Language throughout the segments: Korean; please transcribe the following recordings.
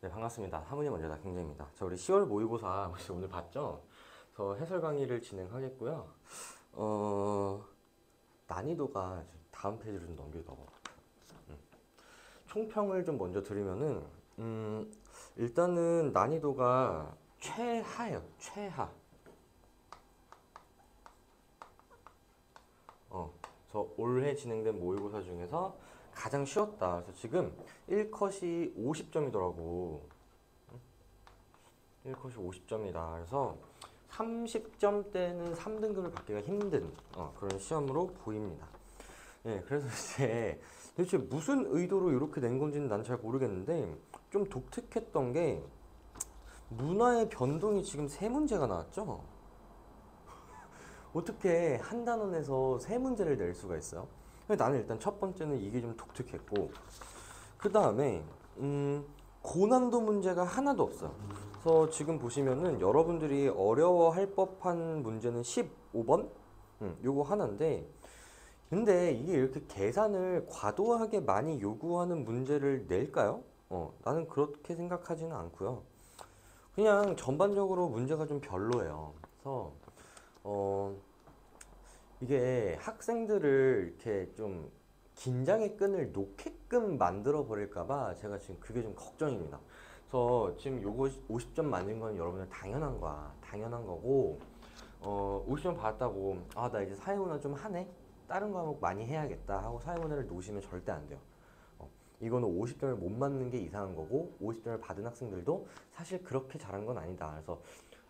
네, 반갑습니다. 하모니 먼저다 경제입니다. 자, 우리 10월 모의고사 혹시 오늘 봤죠? 그래서 해설 강의를 진행하겠고요. 난이도가 다음 페이지로 좀 넘겨봐. 총평을 좀 먼저 드리면은, 일단은 난이도가 최하예요. 최하. 그래서 올해 진행된 모의고사 중에서 가장 쉬웠다. 그래서 지금 1컷이 50점이더라고. 1컷이 50점이다. 그래서 30점대는 3등급을 받기가 힘든 그런 시험으로 보입니다. 예, 그래서 이제 도대체 무슨 의도로 이렇게 낸 건지는 난 잘 모르겠는데 좀 독특했던 게 문화의 변동이 지금 세 문제가 나왔죠? 어떻게 한 단원에서 세 문제를 낼 수가 있어요? 나는 일단 첫 번째는 이게 좀 독특했고 그 다음에 고난도 문제가 하나도 없어요. 그래서 지금 보시면은 여러분들이 어려워할 법한 문제는 15번? 요거 하나인데 근데 이게 이렇게 계산을 과도하게 많이 요구하는 문제를 낼까요? 나는 그렇게 생각하지는 않고요. 그냥 전반적으로 문제가 좀 별로예요. 그래서 어, 이게 학생들을 이렇게 좀 긴장의 끈을 놓게끔 만들어 버릴까봐 제가 지금 그게 좀 걱정입니다. 그래서 지금 요거 50점 맞는 건 여러분들 당연한 거야. 당연한 거고, 50점 받았다고, 아, 나 이제 사회문화 좀 하네? 다른 과목 많이 해야겠다 하고 사회문화를 놓으시면 절대 안 돼요. 이거는 50점을 못 맞는 게 이상한 거고, 50점을 받은 학생들도 사실 그렇게 잘한 건 아니다. 그래서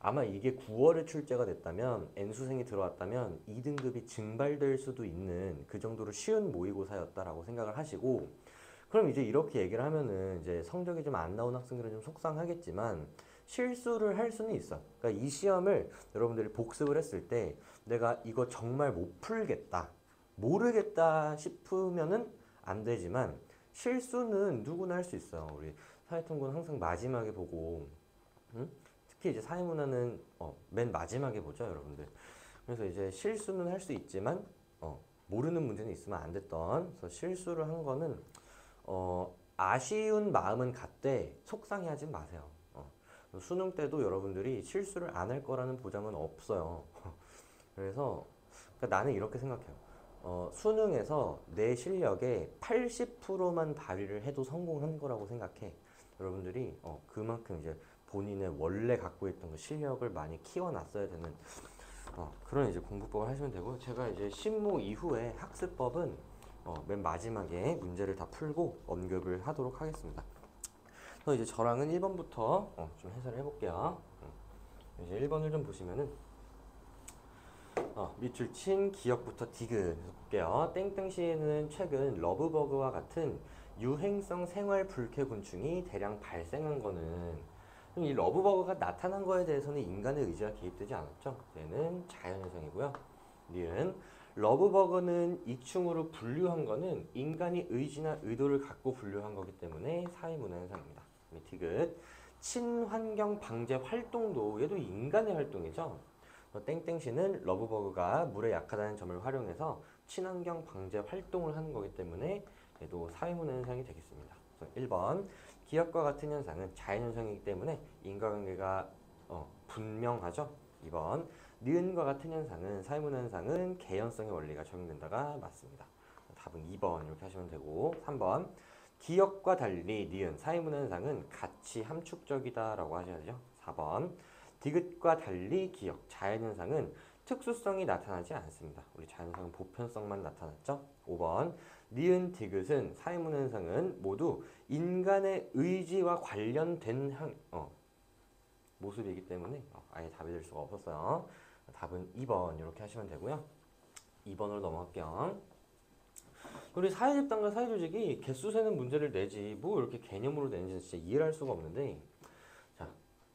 아마 이게 9월에 출제가 됐다면 N수생이 들어왔다면 2등급이 증발될 수도 있는 그 정도로 쉬운 모의고사였다라고 생각을 하시고 그럼 이제 이렇게 얘기를 하면은 이제 성적이 좀 안 나온 학생들은 좀 속상하겠지만 실수를 할 수는 있어. 그러니까 이 시험을 여러분들이 복습을 했을 때 내가 이거 정말 못 풀겠다, 모르겠다 싶으면은 안 되지만 실수는 누구나 할 수 있어요. 우리 사회통고는 항상 마지막에 보고 응? 특히 이제 사회문화는 맨 마지막에 보죠, 여러분들. 그래서 이제 실수는 할 수 있지만 모르는 문제는 있으면 안 됐던. 그래서 실수를 한 거는 아쉬운 마음은 갖되 속상해하지 마세요. 수능 때도 여러분들이 실수를 안 할 거라는 보장은 없어요. 그래서 그러니까 나는 이렇게 생각해요. 수능에서 내 실력의 80%만 발휘를 해도 성공한 거라고 생각해. 여러분들이 그만큼 이제 본인의 원래 갖고 있던 그 실력을 많이 키워놨어야 되는 그런 이제 공부법을 하시면 되고 제가 이제 신무 이후에 학습법은 맨 마지막에 문제를 다 풀고 언급을 하도록 하겠습니다. 그래서 이제 저랑은 1번부터 좀 해설을 해볼게요. 이제 1번을 좀 보시면은 밑줄 친 기억부터 디귿 볼게요. 땡땡시에는 최근 러브버그와 같은 유행성 생활 불쾌곤충이 대량 발생한 거는 그럼 이 러브버그가 나타난 거에 대해서는 인간의 의지가 개입되지 않았죠. 얘는 자연현상이고요. 니은 러브버그는 이충으로 분류한 거는 인간이 의지나 의도를 갖고 분류한 거기 때문에 사회문화현상입니다. 디귿 친환경 방제 활동도 얘도 인간의 활동이죠. 땡땡시는 러브버그가 물에 약하다는 점을 활용해서 친환경 방제 활동을 하는 거기 때문에 얘도 사회문화 현상이 되겠습니다. 그래서 1번 기억과 같은 현상은 자연현상이기 때문에 인과관계가 분명하죠. 2번 니은과 같은 현상은 사회문화 현상은 개연성의 원리가 적용된다가 맞습니다. 답은 2번 이렇게 하시면 되고 3번 기억과 달리 니은 사회문화 현상은 가치 함축적이다 라고 하셔야죠. 4번 디귿과 달리 기억, 자연현상은 특수성이 나타나지 않습니다. 우리 자연현상은 보편성만 나타났죠. 5번 니은 디귿은 사회문화현상은 모두 인간의 의지와 관련된 모습이기 때문에 아예 답이 될 수가 없었어요. 답은 2번 이렇게 하시면 되고요. 2번으로 넘어갈게요. 우리 사회집단과 사회조직이 개수 세는 문제를 내지 뭐 이렇게 개념으로 내는지 진짜 이해를 할 수가 없는데 자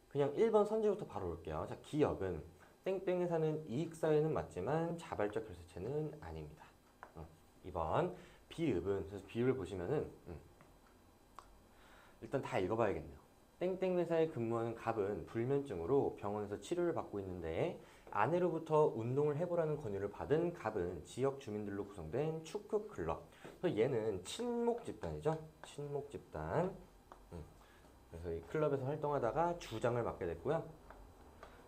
그냥 1번 선지부터 바로 올게요. 자, 기업은 땡땡에 사는 이익사회는 맞지만 자발적 결세체는 아닙니다. 2번 비읍은 그래서 비읍을 보시면은 일단 다 읽어봐야겠네요. 땡땡 회사에 근무하는 갑은 불면증으로 병원에서 치료를 받고 있는데 아내로부터 운동을 해보라는 권유를 받은 갑은 지역 주민들로 구성된 축구 클럽. 그래서 얘는 친목 집단이죠. 친목 집단. 그래서 저희 클럽에서 활동하다가 주장을 맡게 됐고요.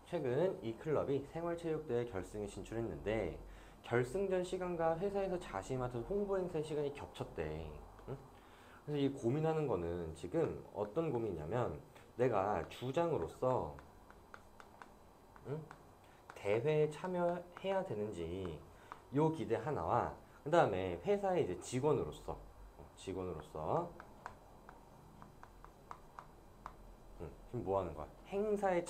최근 이 클럽이 생활체육대회 결승에 진출했는데 결승전 시간과 회사에서 자신이 맡은 홍보 행사의 시간이 겹쳤대. 응? 그래서 이 고민하는 거는 지금 어떤 고민이냐면 내가 주장으로서 응? 대회에 참여해야 되는지 요 기대 하나와 그 다음에 회사의 이제 직원으로서 지금 뭐 하는 거야? 행사에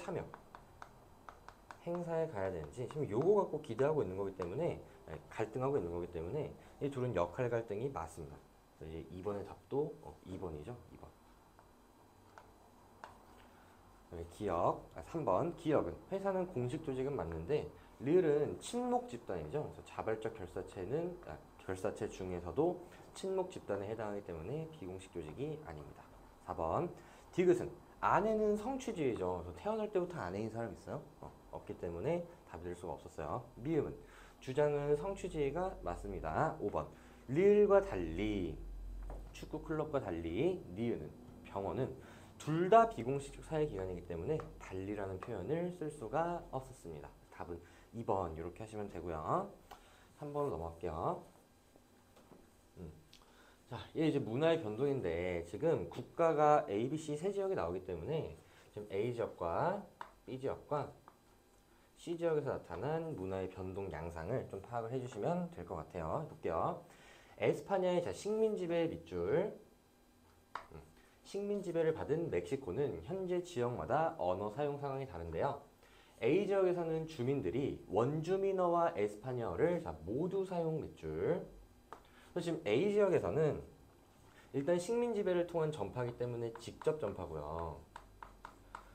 가야 되는지 지금 요거 갖고 기대하고 있는 거기 때문에 갈등하고 있는 거기 때문에 이 둘은 역할 갈등이 맞습니다. 그래서 이제 2번의 답도 2번이죠. 2번. 기억, 3번 기억은 회사는 공식 조직은 맞는데 리을은 친목 집단이죠. 그래서 자발적 결사체 중에서도 친목 집단에 해당하기 때문에 비공식 조직이 아닙니다. 4번 디귿은 아내는 성취주의죠. 그래서 태어날 때부터 아내인 사람 있어요? 없기 때문에 답이 될 수가 없었어요. 미음은 주장은 성취주의가 맞습니다. 5번 리을과 달리 축구 클럽과 달리 니은은 병원은 둘 다 비공식 사회기관이기 때문에 달리라는 표현을 쓸 수가 없었습니다. 답은 2번 이렇게 하시면 되고요. 3번으로 넘어갈게요. 자, 이게 이제 문화의 변동인데 지금 국가가 A, B, C 세 지역이 나오기 때문에 지금 A 지역과 B 지역과 C 지역에서 나타난 문화의 변동 양상을 좀 파악을 해주시면 될 것 같아요. 볼게요. 에스파냐의 식민 지배 밑줄. 식민 지배를 받은 멕시코는 현재 지역마다 언어 사용 상황이 다른데요. A 지역에서는 주민들이 원주민어와 에스파냐어를 모두 사용 밑줄. 지금 A 지역에서는 일단 식민 지배를 통한 전파이기 때문에 직접 전파고요.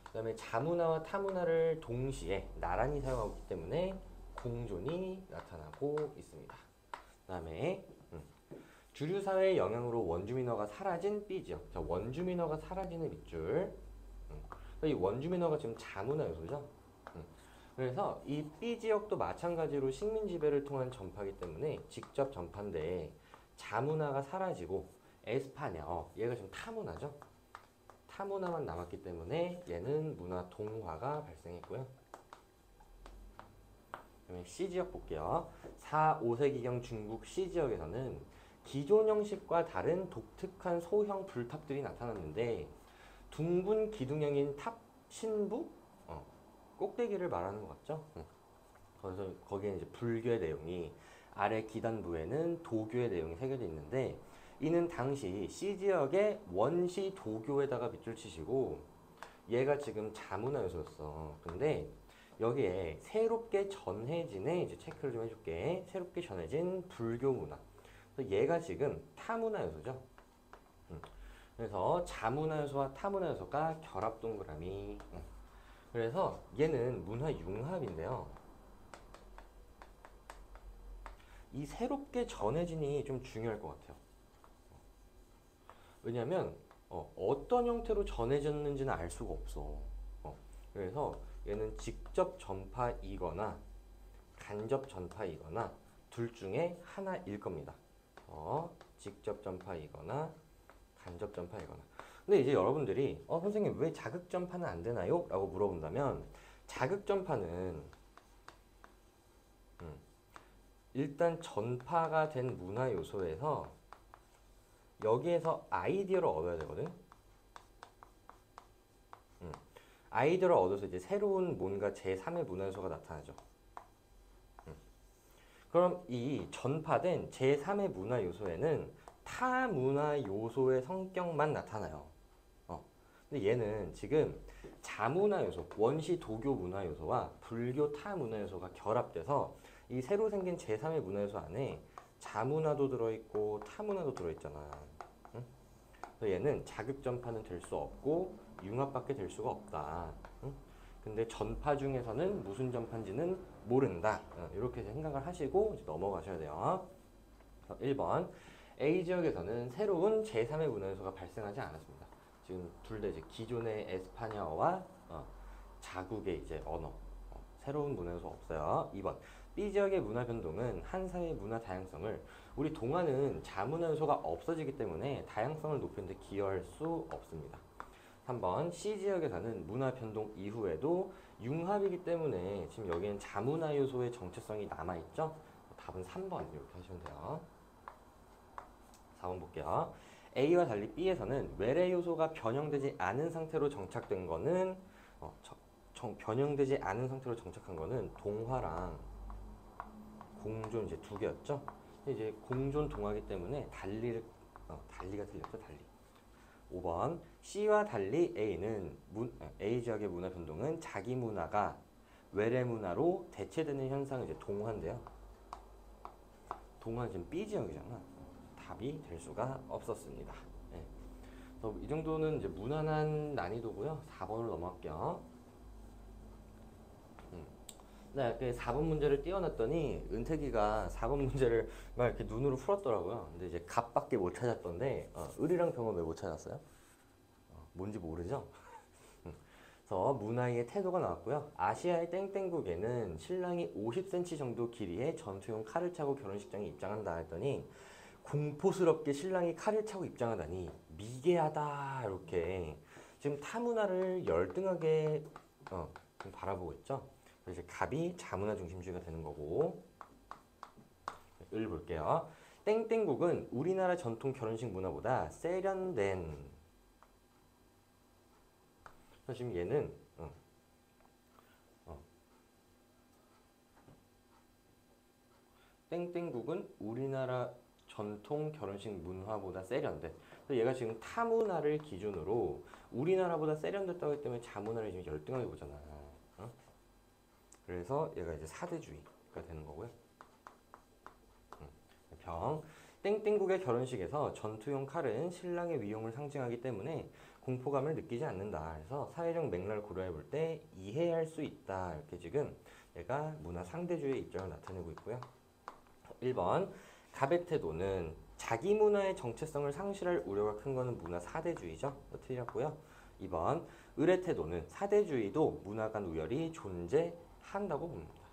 그 다음에 자문화와 타문화를 동시에 나란히 사용하고 있기 때문에 공존이 나타나고 있습니다. 그 다음에 주류 사회의 영향으로 원주민어가 사라진 B 지역. 자, 원주민어가 사라지는 밑줄. 이 원주민어가 지금 자문화 요소죠. 그래서 이 B 지역도 마찬가지로 식민 지배를 통한 전파이기 때문에 직접 전파인데 자문화가 사라지고 에스파냐어 얘가 지금 타문화죠. 타문화만 남았기 때문에 얘는 문화 동화가 발생했고요. 그다음에 C 지역 볼게요. 4, 5세기경 중국 C 지역에서는 기존 형식과 다른 독특한 소형 불탑들이 나타났는데 둥근 기둥형인 탑 신부 꼭대기를 말하는 것 같죠? 그래서 거기에 이제 불교의 내용이 아래 기단부에는 도교의 내용이 새겨져 있는데 이는 당시 C 지역의 원시 도교에다가 밑줄 치시고 얘가 지금 자문화 요소였어. 근데 여기에 새롭게 전해진에 이제 체크를 좀 해줄게. 새롭게 전해진 불교 문화. 그래서 얘가 지금 타문화 요소죠. 그래서 자문화 요소와 타문화 요소가 결합 동그라미. 그래서 얘는 문화 융합인데요. 이 새롭게 전해진이 좀 중요할 것 같아요. 왜냐면 어떤 형태로 전해졌는지는 알 수가 없어. 그래서 얘는 직접 전파이거나 간접 전파이거나 둘 중에 하나일 겁니다. 직접 전파이거나 간접 전파이거나. 근데 이제 여러분들이 선생님 왜 자극 전파는 안 되나요? 라고 물어본다면 자극 전파는 일단 전파가 된 문화 요소에서 여기에서 아이디어를 얻어야 되거든. 아이디어를 얻어서 이제 새로운 뭔가 제3의 문화 요소가 나타나죠. 그럼 이 전파된 제3의 문화 요소에는 타 문화 요소의 성격만 나타나요. 근데 얘는 지금 자문화 요소, 원시 도교 문화 요소와 불교 타 문화 요소가 결합돼서 이 새로 생긴 제3의 문화 요소 안에 자문화도 들어있고 타문화도 들어있잖아. 그래서 얘는 자극 전파는 될 수 없고 융합밖에 될 수가 없다. 근데 전파 중에서는 무슨 전파인지는 모른다. 이렇게 생각을 하시고 이제 넘어가셔야 돼요. 1번 A 지역에서는 새로운 제3의 문화 요소가 발생하지 않았습니다. 지금 둘 다 이제 기존의 에스파냐어와 자국의 이제 언어 새로운 문화 요소 없어요. 2번 B 지역의 문화 변동은 한 사회의 문화 다양성을 우리 동화는 자문화 요소가 없어지기 때문에 다양성을 높이는 데 기여할 수 없습니다. 3번 C지역에서는 문화 변동 이후에도 융합이기 때문에 지금 여기엔 자문화 요소의 정체성이 남아있죠? 답은 3번 이렇게 하시면 돼요. 4번 볼게요. A와 달리 B에서는 외래 요소가 변형되지 않은 상태로 정착된 거는 변형되지 않은 상태로 정착한 거는 동화랑 공존 이제 두 개였죠? 이제 공존 동화기 때문에 달리가 틀렸죠, 달리. 5번 C와 달리 A 지역의 문화 변동은 자기 문화가 외래 문화로 대체되는 현상이 이제 동화인데요. 동화는 지금 B 지역이잖아. 답이 될 수가 없었습니다. 네. 그래서 이 정도는 이제 무난한 난이도고요. 4번으로 넘어갈게요. 네, 4번 문제를 띄워놨더니 은택이가 4번 문제를 막 이렇게 눈으로 풀었더라고요. 근데 이제 갑밖에 못 찾았던데 을이랑 병은 왜 못 찾았어요? 뭔지 모르죠? 그래서 문화의 태도가 나왔고요. 아시아의 땡땡국에는 신랑이 50cm 정도 길이의 전투용 칼을 차고 결혼식장에 입장한다 했더니 공포스럽게 신랑이 칼을 차고 입장하다니 미개하다 이렇게 지금 타문화를 열등하게 좀 바라보고 있죠. 그래서 이제 갑이 자문화 중심주의가 되는 거고 을 볼게요. 땡땡국은 우리나라 전통 결혼식 문화보다 세련된 지금 얘는 땡땡국은 우리나라 전통 결혼식 문화보다 세련돼. 그래서 얘가 지금 타문화를 기준으로 우리나라보다 세련됐다고 했기 때문에 자문화를 지금 열등하게 보잖아. 그래서 얘가 이제 사대주의가 되는 거고요. 병. 땡땡국의 결혼식에서 전투용 칼은 신랑의 위용을 상징하기 때문에 공포감을 느끼지 않는다. 그래서 사회적 맥락을 고려해 볼 때 이해할 수 있다. 이렇게 지금 얘가 문화 상대주의의 입장을 나타내고 있고요. 1번 갑의 태도는 자기 문화의 정체성을 상실할 우려가 큰 거는 문화 사대주의죠. 틀렸고요. 2번 을의 태도는 사대주의도 문화 간 우열이 존재한다고 봅니다.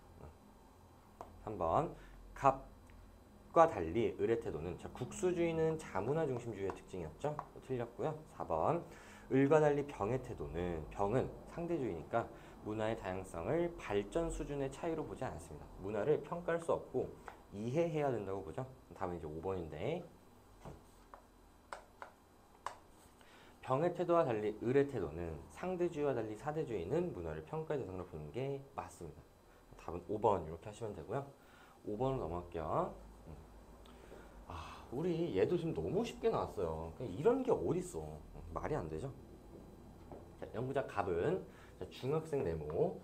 3번 갑과 달리 을의 태도는 국수주의는 자문화 중심주의의 특징이었죠. 틀렸고요. 4번 을과 달리 병의 태도는 병은 상대주의니까 문화의 다양성을 발전 수준의 차이로 보지 않습니다. 문화를 평가할 수 없고 이해해야 된다고 보죠. 답은 이제 5번인데 병의 태도와 달리 을의 태도는 상대주의와 달리 사대주의는 문화를 평가의 대상으로 보는 게 맞습니다. 답은 5번 이렇게 하시면 되고요. 5번으로 넘어갈게요. 우리 얘도 지금 너무 쉽게 나왔어요. 이런 게 어딨어. 말이 안 되죠. 자, 연구자 갑은 중학생 네모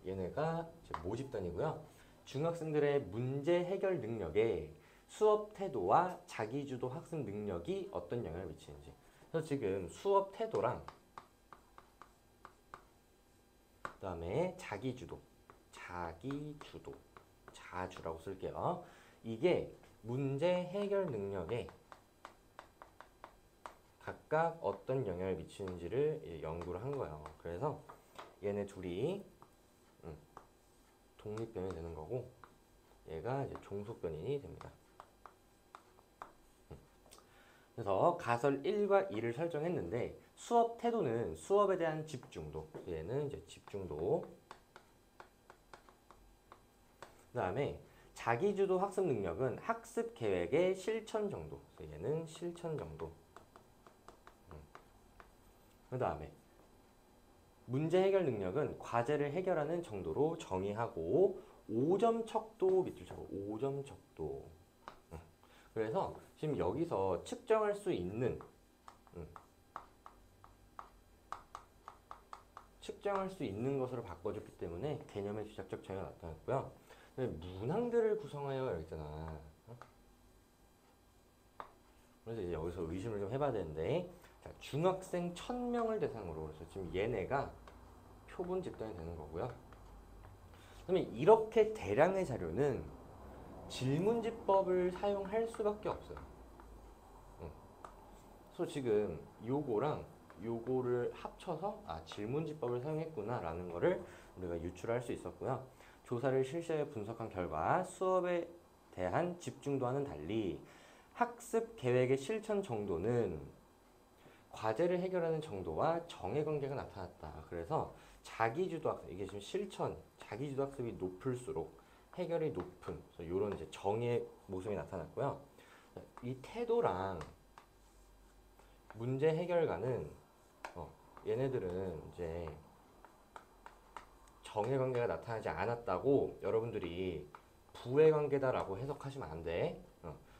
얘네가 모집단이고요. 중학생들의 문제 해결 능력에 수업 태도와 자기주도 학습 능력이 어떤 영향을 미치는지. 그래서 지금 수업 태도랑 그 다음에 자기주도, 자주라고 쓸게요. 이게 문제 해결 능력에 각각 어떤 영향을 미치는지를 연구를 한 거예요. 그래서 얘네 둘이 독립변이 되는 거고 얘가 이제 종속변이 됩니다. 그래서 가설 1과 2를 설정했는데 수업 태도는 수업에 대한 집중도, 얘는 이제 집중도. 그 다음에 자기주도 학습 능력은 학습 계획의 실천 정도, 얘는 실천 정도. 그 다음에 문제 해결 능력은 과제를 해결하는 정도로 정의하고 5점 척도 밑줄 쳐고 5점 척도. 그래서 지금 여기서 측정할 수 있는 것으로 바꿔줬기 때문에 개념의 주작적 차이가 나타났고요. 문항들을 구성하여 여기 있잖아. 그래서 이제 여기서 의심을 좀 해봐야 되는데, 자, 중학생 1000명을 대상으로, 그래서 지금 얘네가 표본 집단이 되는 거고요. 그러면 이렇게 대량의 자료는 질문지법을 사용할 수밖에 없어요. 그래서 지금 요거랑 요거를 합쳐서 질문지법을 사용했구나 라는 거를 우리가 유출할 수 있었고요. 조사를 실시해 분석한 결과 수업에 대한 집중도와는 달리 학습 계획의 실천 정도는 과제를 해결하는 정도와 정의 관계가 나타났다. 그래서 자기주도 학습, 이게 지금 실천, 자기주도 학습이 높을수록 해결이 높은, 이런 이제 정의 모습이 나타났고요. 이 태도랑 문제 해결과는 얘네들은 이제 정의 관계가 나타나지 않았다고 여러분들이 부의 관계다라고 해석하시면 안 돼.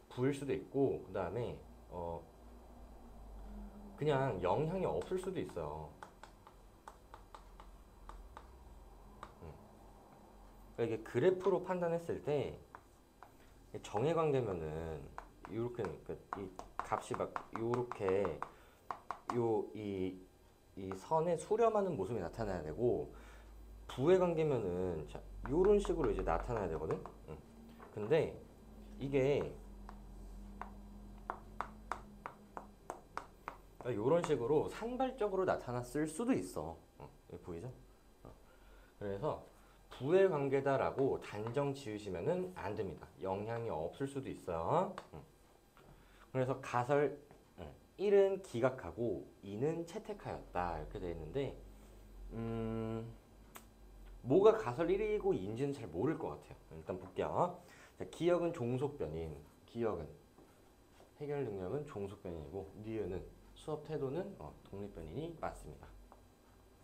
부일 수도 있고, 그 다음에 그냥 영향이 없을 수도 있어요. 그러니까 이게 그래프로 판단했을 때 정의 관계면은 이렇게, 그러니까 이 값이 막 요렇게 이 선에 수렴하는 모습이 나타나야 되고, 부의 관계면은 자, 요런 식으로 이제 나타나야 되거든. 근데 이게 요런 식으로 산발적으로 나타났을 수도 있어. 여기 보이죠? 그래서 부의 관계다라고 단정 지으시면은 안 됩니다. 영향이 없을 수도 있어요. 그래서 가설 1은 기각하고 2는 채택하였다 이렇게 되어 있는데, 뭐가 가설 1이고 2인지는 잘 모를 것 같아요. 일단 볼게요. 자, 기억은 종속변인, 기억은 해결 능력은 종속변인이고, 니은은 수업 태도는 독립변인이 맞습니다.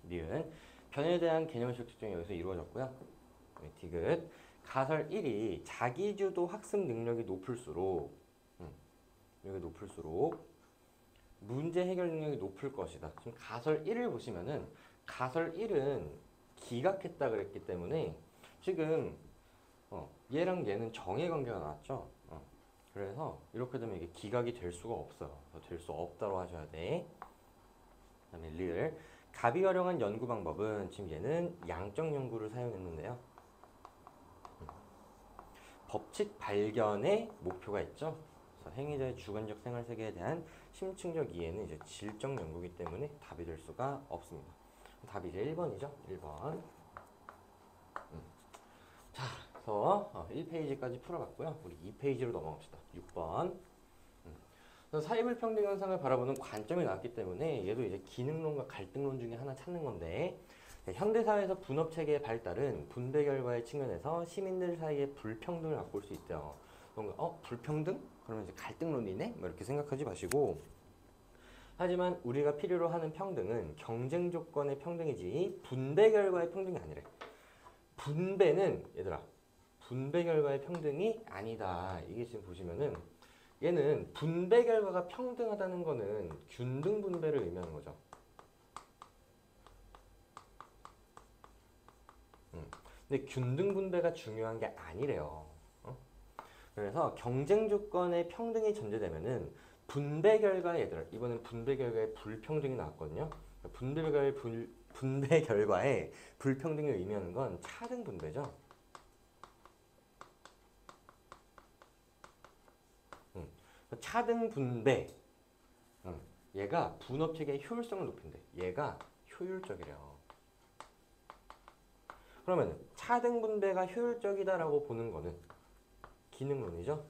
니은 변에 대한 개념식 측정이 여기서 이루어졌고요. 디귿 가설 1이 자기주도 학습 능력이 높을수록 여기 높을수록 문제 해결 능력이 높을 것이다. 지금 가설 1을 보시면은 가설 1은 기각했다 그랬기 때문에 지금 얘랑 얘는 정의 관계가 나왔죠. 그래서 이렇게 되면 이게 기각이 될 수가 없어요. 될 수 없다고 하셔야 돼. 그다음에 를 갑이 활용한 연구 방법은 지금 얘는 양적 연구를 사용했는데요. 법칙 발견의 목표가 있죠. 그래서 행위자의 주관적 생활 세계에 대한 심층적 이해는 이제 질적 연구이기 때문에 답이 될 수가 없습니다. 답이 이제 1번이죠. 1번. 자, 그래서 1페이지까지 풀어봤고요. 우리 2페이지로 넘어갑시다. 6번. 사회불평등 현상을 바라보는 관점이 나왔기 때문에 얘도 이제 기능론과 갈등론 중에 하나 찾는 건데, 현대사회에서 분업체계의 발달은 분배 결과의 측면에서 시민들 사이의 불평등을 맛볼 수 있대요. 뭔가 불평등? 그러면 이제 갈등론이네? 뭐 이렇게 생각하지 마시고, 하지만 우리가 필요로 하는 평등은 경쟁 조건의 평등이지 분배 결과의 평등이 아니래. 분배는 얘들아, 분배 결과의 평등이 아니다. 이게 지금 보시면은 얘는 분배 결과가 평등하다는 거는 균등 분배를 의미하는 거죠. 근데 균등 분배가 중요한 게 아니래요. 그래서 경쟁 조건의 평등이 전제되면은 분배 결과에 얘들아, 이번엔 분배 결과의 불평등이 나왔거든요. 분배 결과의 불평등을 의미하는 건 차등 분배죠. 차등 분배, 얘가 분업체계의 효율성을 높인대. 얘가 효율적이래요. 그러면 차등 분배가 효율적이다라고 보는 거는 기능론이죠.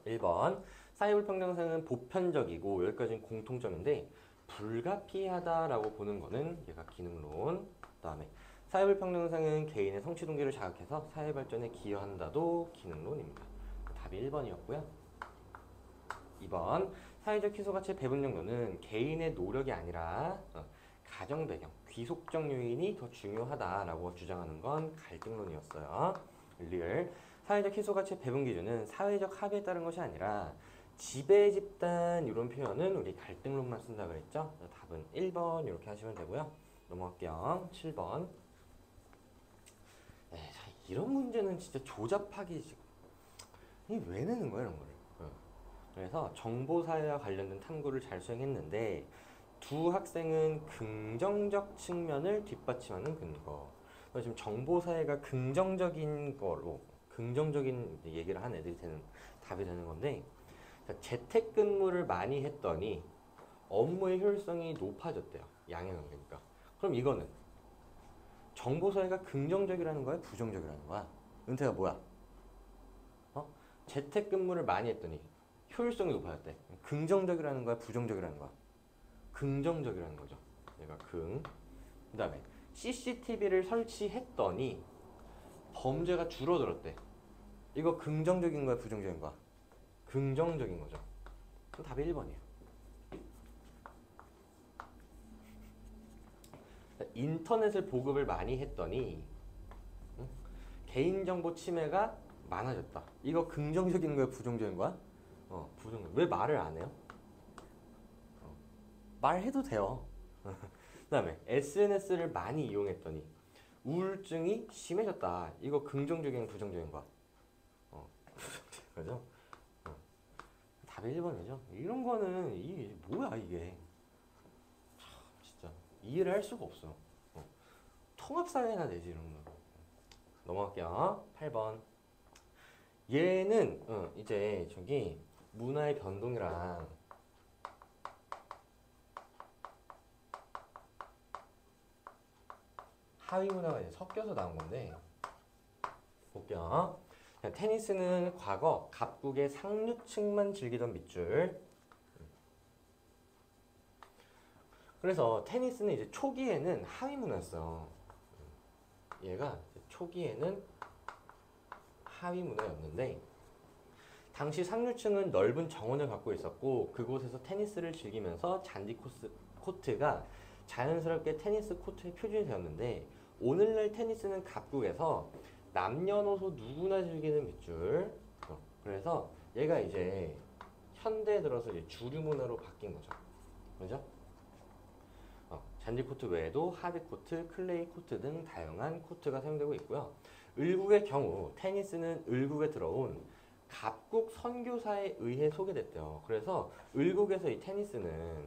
1번 사회불평등성은 보편적이고, 여기까지는 공통점인데 불가피하다라고 보는 거는 얘가 기능론. 그 다음에 사회불평등성은 개인의 성취 동기를 자극해서 사회 발전에 기여한다도 기능론입니다. 답이 1번이었고요. 2번 사회적 희소가치의 배분 정도는 개인의 노력이 아니라 가정 배경, 귀속적 요인이 더 중요하다라고 주장하는 건 갈등론이었어요. 리을 사회적 희소가치의 배분 기준은 사회적 합의에 따른 것이 아니라 지배 집단, 이런 표현은 우리 갈등론만 쓴다 그랬죠. 답은 1번 이렇게 하시면 되고요. 넘어갈게요. 7번. 이런 문제는 진짜 조잡하기, 이게 왜 내는 거야 이런 거를. 그래서 정보사회와 관련된 탐구를 잘 수행했는데 두 학생은 긍정적 측면을 뒷받침하는 근거. 지금 정보사회가 긍정적인 거로, 긍정적인 얘기를 한 애들이 답이 되는 건데, 재택근무를 많이 했더니 업무의 효율성이 높아졌대요. 양해관계니까. 그럼 이거는 정보사회가 긍정적이라는 거야, 부정적이라는 거야? 은퇴가 뭐야? 재택근무를 많이 했더니 효율성이 높아졌대. 긍정적이라는 거야, 부정적이라는 거야? 긍정적이라는 거죠. 얘가 그 다음에 CCTV를 설치했더니 범죄가 줄어들었대. 이거 긍정적인 거야, 부정적인 거야? 긍정적인 거죠. 그럼 답이 1번이에요. 인터넷을 보급을 많이 했더니 개인정보 침해가 많아졌다. 이거 긍정적인 거야, 부정적인 거야? 부정적. 왜 말을 안 해요? 말해도 돼요. 그 다음에 SNS를 많이 이용했더니 우울증이 심해졌다. 이거 긍정적인 부정적인 거야? 그죠? 답이 1번이죠. 이런 거는 이게 뭐야 이게. 참 진짜 이해를 할 수가 없어. 통합사회나 내지 이런 거. 넘어갈게요. 8번. 얘는 이제 저기 문화의 변동이랑 하위 문화가 이제 섞여서 나온 건데 볼게요. 테니스는 과거 갑국의 상류층만 즐기던 밑줄. 그래서 테니스는 이제 초기에는 하위 문화였어. 얘가 초기에는 하위 문화였는데 당시 상류층은 넓은 정원을 갖고 있었고 그곳에서 테니스를 즐기면서 잔디 코트가 자연스럽게 테니스 코트의 표준이 되었는데 오늘날 테니스는 각국에서 남녀노소 누구나 즐기는 밑줄. 그래서 얘가 이제 현대에 들어서 이제 주류 문화로 바뀐 거죠. 그죠? 잔디 코트 외에도 하드 코트, 클레이 코트 등 다양한 코트가 사용되고 있고요. 을국의 경우 테니스는 을국에 들어온 갑국 선교사에 의해 소개됐대요. 그래서 을국에서 이 테니스는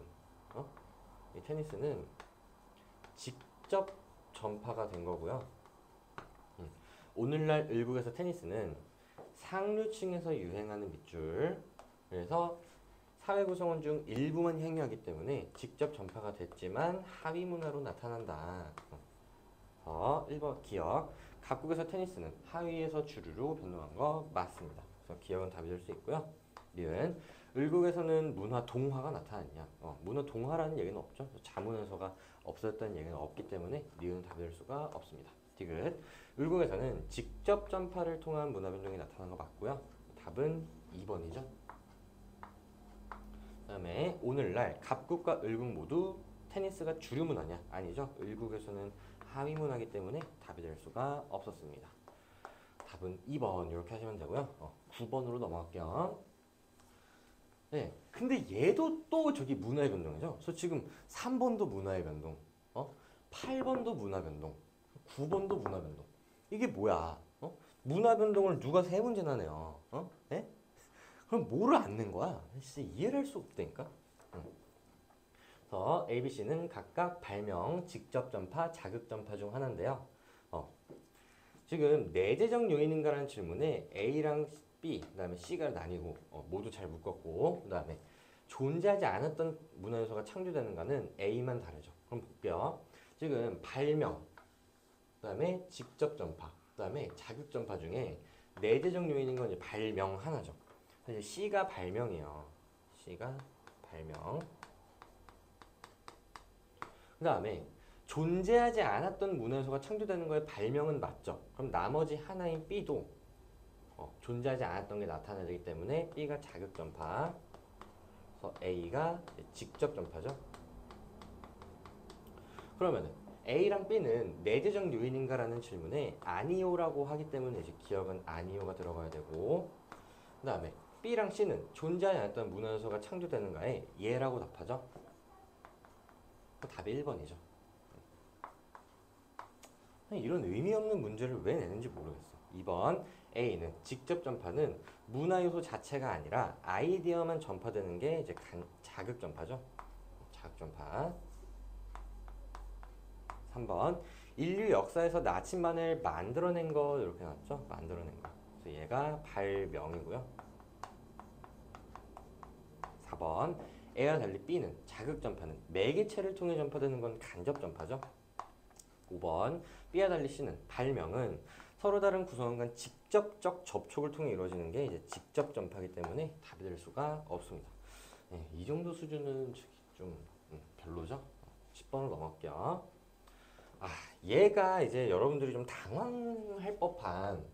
직접 전파가 된 거고요. 오늘날 을국에서 테니스는 상류층에서 유행하는 밑줄. 그래서 사회 구성원 중 일부만 행위하기 때문에 직접 전파가 됐지만 하위 문화로 나타난다. 1번 기억. 각국에서 테니스는 하위에서 주류로 변동한 거 맞습니다. 그래서 기억은 답이 될 수 있고요. 니은 을국에서는 문화 동화가 나타났냐? 문화 동화라는 얘기는 없죠. 자문에서가 없었다는 얘기는 없기 때문에 니은 답이 될 수가 없습니다. 디귿. 을국에서는 직접 전파를 통한 문화 변동이 나타난 거 맞고요. 답은 2번이죠. 그다음에 오늘날 갑국과 을국 모두 테니스가 주류 문화냐? 아니죠. 을국에서는 하위 문화이기 때문에 답이 될 수가 없었습니다. 답은 2번 이렇게 하시면 되고요. 9번으로 넘어갈게요. 네, 근데 얘도 또 저기 문화의 변동이죠. 그래서 지금 3번도 문화의 변동, 8번도 문화 변동, 9번도 문화 변동. 이게 뭐야? 문화 변동을 누가 세 문제나 내요? 네? 그럼 뭐를 안 낸 거야? 진짜 이해를 할 수 없다니까. 그래서 A, B, C는 각각 발명, 직접 전파, 자극 전파 중 하나인데요. 지금 내재적 요인인가라는 질문에 A랑 B, 그다음에 C가 나뉘고 모두 잘 묶었고, 그다음에 존재하지 않았던 문화 요소가 창조되는가는 A만 다르죠. 그럼 볼게요. 지금 발명, 그다음에 직접 전파, 그다음에 자극 전파 중에 내재적 요인인 건 이제 발명 하나죠. 그래서 C가 발명이에요. C가 발명. 그 다음에 존재하지 않았던 문화 요소가 창조되는 거에 발명은 맞죠. 그럼 나머지 하나인 B도 존재하지 않았던 게 나타나야 되기 때문에 B가 자극 전파, 그래서 A가 직접 전파죠. 그러면은 A랑 B는 내재적 요인인가라는 질문에 아니오라고 하기 때문에 이제 기억은 아니오가 들어가야 되고, 그 다음에 B랑 C는 존재하지 않았던 문화 요소가 창조되는가에 예라고 답하죠. 답이 1번이죠. 이런 의미 없는 문제를 왜 내는지 모르겠어. 2번 A는 직접 전파는 문화 요소 자체가 아니라 아이디어만 전파되는 게 이제 자극 전파죠. 자극 전파. 3번 인류 역사에서 나침반을 만들어낸 거 이렇게 나왔죠. 만들어낸 거. 그래서 얘가 발명이고요. 4번 A와 달리 B는 자극 전파는 매개체를 통해 전파되는 건 간접 전파죠. 5번 B와 달리 C는 발명은 서로 다른 구성원 간 직접적 접촉을 통해 이루어지는 게 이제 직접 전파이기 때문에 답이 될 수가 없습니다. 네, 이 정도 수준은 좀 별로죠? 10번으로 넘어갈게요. 아, 얘가 이제 여러분들이 좀 당황할 법한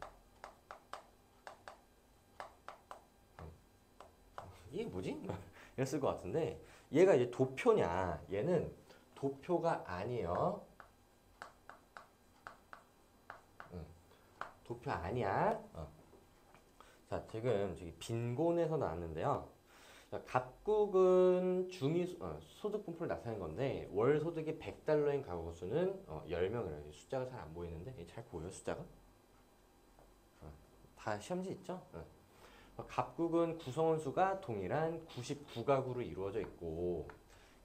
이게 뭐지? 이랬을 것 같은데 얘가 이제 도표냐? 얘는 도표가 아니에요. 도표 아니야. 자, 지금 저기 빈곤에서 나왔는데요. 자, 갑국은 소득 분포를 나타낸 건데 월 소득이 100달러인 가구 수는 10명이라고 숫자가 잘 안 보이는데 잘 보여요 숫자가? 다 시험지 있죠? 갑국은 구성원 수가 동일한 99가구로 이루어져 있고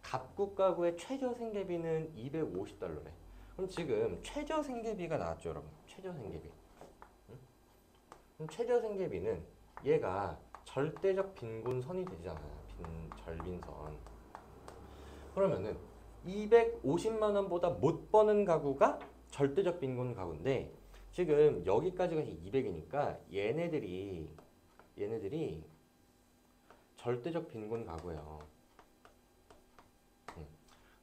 갑국 가구의 최저 생계비는 250달러래. 그럼 지금 최저 생계비가 나왔죠, 여러분. 최저 생계비. 그럼 최저 생계비는 얘가 절대적 빈곤선이 되잖아요. 절빈선. 그러면은 250만 원보다 못 버는 가구가 절대적 빈곤 가구인데 지금 여기까지가 200이니까 얘네들이 절대적 빈곤 가구예요.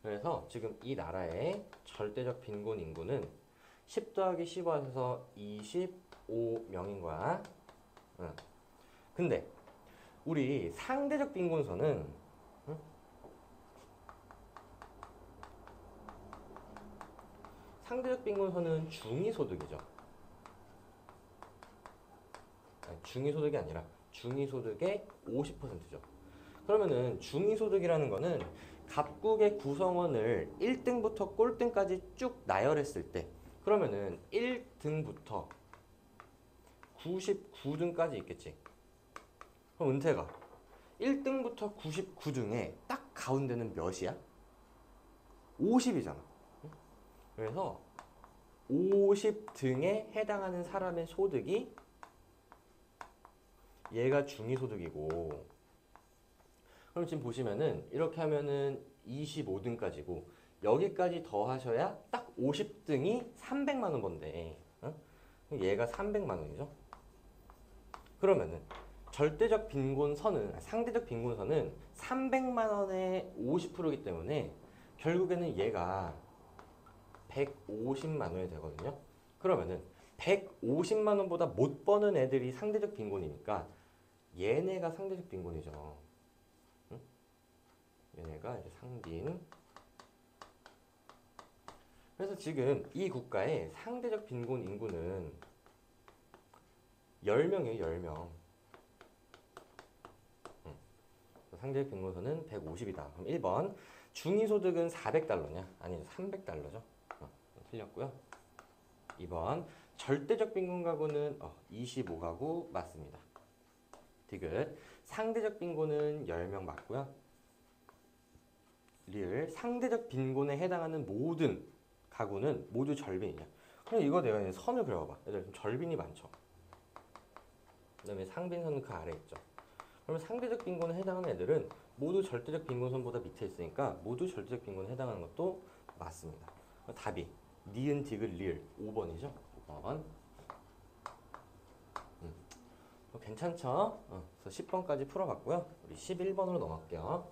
그래서 지금 이 나라의 절대적 빈곤 인구는 10 더하기 15에서 25명인 거야. 근데 우리 상대적 빈곤선은 상대적 빈곤선은 중위소득이죠. 중위소득이 아니라 중위소득의 50%죠. 그러면은 중위소득이라는 거는 갑국의 구성원을 1등부터 꼴등까지 쭉 나열했을 때 그러면은 1등부터 99등까지 있겠지. 그럼 은퇴가 1등부터 99등에 딱 가운데는 몇이야? 50이잖아. 그래서 50등에 해당하는 사람의 소득이 얘가 중위소득이고 그럼 지금 보시면은 이렇게 하면은 25등까지고 여기까지 더하셔야 딱 50등이 300만 원 번대. 얘가 300만 원이죠. 그러면은 절대적 빈곤선은 상대적 빈곤선은 300만 원의 50%이기 때문에 결국에는 얘가 150만 원이 되거든요. 그러면은 150만 원보다 못 버는 애들이 상대적 빈곤이니까 얘네가 상대적 빈곤이죠. 응? 얘네가 이제 상빈. 그래서 지금 이 국가의 상대적 빈곤 인구는 10명이에요, 10명. 상대적 빈곤선은 150이다. 그럼 1번. 중위소득은 400달러냐? 아니, 300달러죠. 틀렸고요. 2번. 절대적 빈곤 가구는 25가구 맞습니다. 디귿. 상대적 빈곤은 10명 맞고요. 리을. 상대적 빈곤에 해당하는 모든 가구는 모두 절빈이냐? 그럼 이거 내가 이제 선을 그려봐. 얘들 좀 절빈이 많죠. 그 다음에 상빈선은 그 아래 있죠. 그러면 상대적 빈곤에 해당하는 애들은 모두 절대적 빈곤선보다 밑에 있으니까 모두 절대적 빈곤에 해당하는 것도 맞습니다. 답이 니은, 디귿, 리을 5번이죠. 5번. 괜찮죠? 그래서 10번까지 풀어봤고요. 우리 11번으로 넘어갈게요.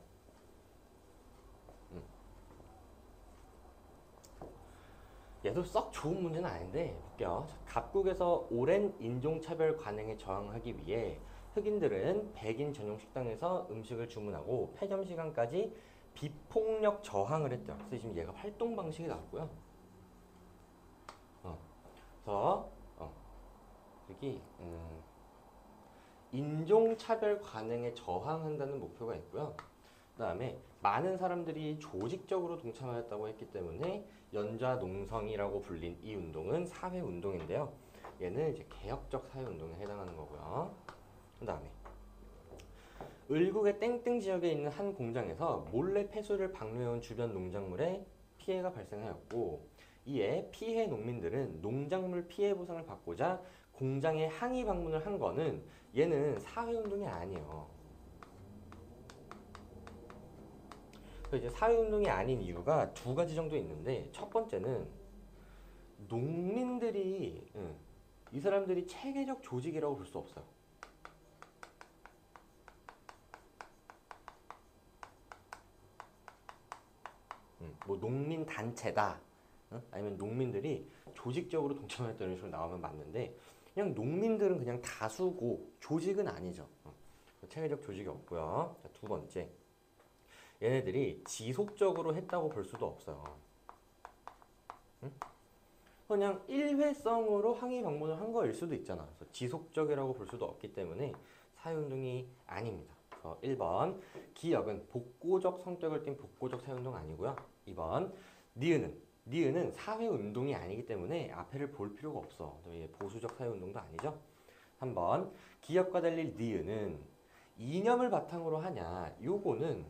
얘도 썩 좋은 문제는 아닌데 볼게요. 갑국에서 오랜 인종차별 관행에 저항하기 위해 흑인들은 백인 전용 식당에서 음식을 주문하고 폐점 시간까지 비폭력 저항을 했대요. 그래서 지금 얘가 활동 방식이 나왔고요. 그래서 여기 인종차별 관행에 저항한다는 목표가 있고요. 그 다음에 많은 사람들이 조직적으로 동참하였다고 했기 때문에 연좌농성이라고 불린 이 운동은 사회운동인데요. 얘는 이제 개혁적 사회운동에 해당하는 거고요. 그 다음에 을국의 땡땡 지역에 있는 한 공장에서 몰래 폐수를 방류해온 주변 농작물에 피해가 발생하였고 이에 피해 농민들은 농작물 피해 보상을 받고자 공장에 항의 방문을 한 거는 얘는 사회운동이 아니에요. 이제 사회운동이 아닌 이유가 두 가지 정도 있는데 첫 번째는 농민들이 이 사람들이 체계적 조직이라고 볼 수 없어요. 뭐 농민 단체다, 아니면 농민들이 조직적으로 동참했다 이런 식으로 나오면 맞는데 그냥 농민들은 그냥 다수고 조직은 아니죠. 체계적 조직이 없고요. 자, 두 번째, 얘네들이 지속적으로 했다고 볼 수도 없어요. 응? 그냥 일회성으로 항의 방문을 한 거일 수도 있잖아. 그래서 지속적이라고 볼 수도 없기 때문에 사회운동이 아닙니다. 1번 기역은 복고적 성격을 띤 복고적 사회운동 아니고요. 2번 니은은 사회운동이 아니기 때문에 앞에를 볼 필요가 없어. 보수적 사회운동도 아니죠. 3번 기역과 달리 니은은 이념을 바탕으로 하냐. 요거는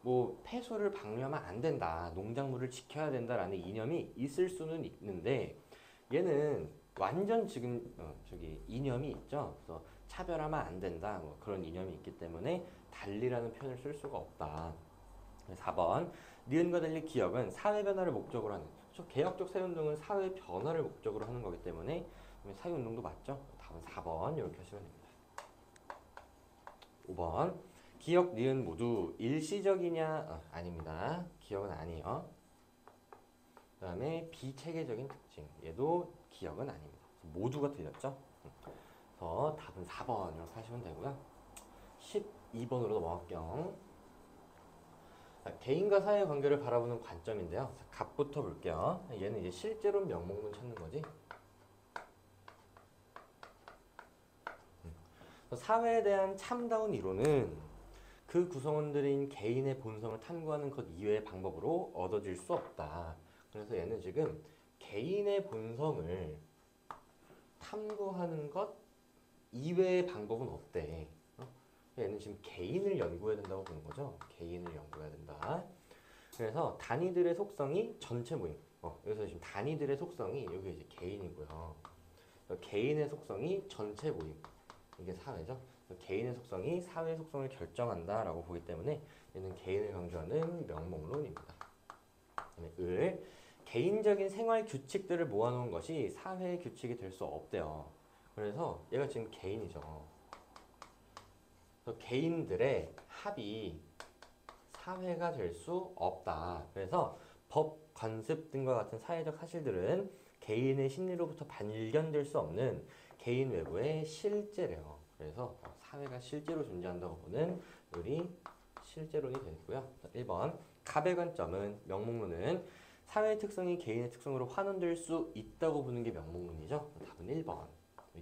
뭐 폐소를 방류하면 안 된다, 농작물을 지켜야 된다라는 이념이 있을 수는 있는데 얘는 완전 지금 저기 이념이 있죠. 그래서 차별하면 안 된다, 뭐 그런 이념이 있기 때문에 달리라는 표현을 쓸 수가 없다. 4번 니은과 달리 기역은 사회 변화를 목적으로 하는, 개혁적 사회운동은 사회 변화를 목적으로 하는 거기 때문에 사회운동도 맞죠. 답은 4번 이렇게 하시면 됩니다. 5번 기역, 니은 모두 일시적이냐? 아닙니다. 기역은 아니에요. 그 다음에 비체계적인 특징, 얘도 기역은 아닙니다. 모두가 틀렸죠? 그래서 답은 4번 이렇게 하시면 되고요. 12번으로 넘어갈게요. 자, 개인과 사회 관계를 바라보는 관점인데요. 자, 갑부터 볼게요. 얘는 이제 실제로 명목론 찾는 거지. 사회에 대한 참다운 이론은 그 구성원들인 개인의 본성을 탐구하는 것 이외의 방법으로 얻어질 수 없다. 그래서 얘는 지금 개인의 본성을 탐구하는 것 이외의 방법은 없대. 얘는 지금 개인을 연구해야 된다고 보는 거죠. 개인을 연구해야 된다. 그래서 단위들의 속성이 전체 모임. 여기서 지금 단위들의 속성이 여기 이제 개인이고요. 개인의 속성이 전체 모임. 이게 사회죠. 개인의 속성이 사회 속성을 결정한다라고 보기 때문에 얘는 개인을 강조하는 명목론입니다. 그다음에 개인적인 생활 규칙들을 모아놓은 것이 사회의 규칙이 될 수 없대요. 그래서 얘가 지금 개인이죠. 그래서 개인들의 합이 사회가 될 수 없다. 그래서 법, 관습 등과 같은 사회적 사실들은 개인의 심리로부터 발견될 수 없는 개인 외부의 실제래요. 그래서 사회가 실제로 존재한다고 보는 우리 실제론이 되고요. 1번 갑의 관점은, 명목론은 사회의 특성이 개인의 특성으로 환원될 수 있다고 보는 게 명목론이죠. 답은 1번.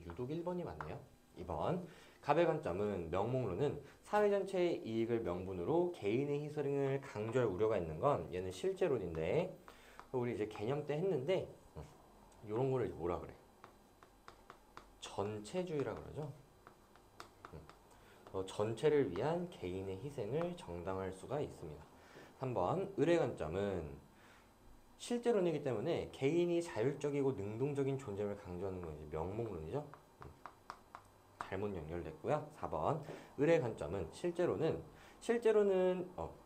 유독 1번이 맞네요. 2번 갑의 관점은, 명목론은 사회 전체의 이익을 명분으로 개인의 희생을 강조할 우려가 있는 건 얘는 실제론인데, 우리 이제 개념 때 했는데 이런 거를 뭐라 그래? 전체주의라 그러죠. 전체를 위한 개인의 희생을 정당화할 수가 있습니다. 3번 을의 관점은 실제론이기 때문에 개인이 자율적이고 능동적인 존재를 강조하는 건 이제 명목론이죠. 잘못 연결됐고요. 4번 을의 관점은, 실제로는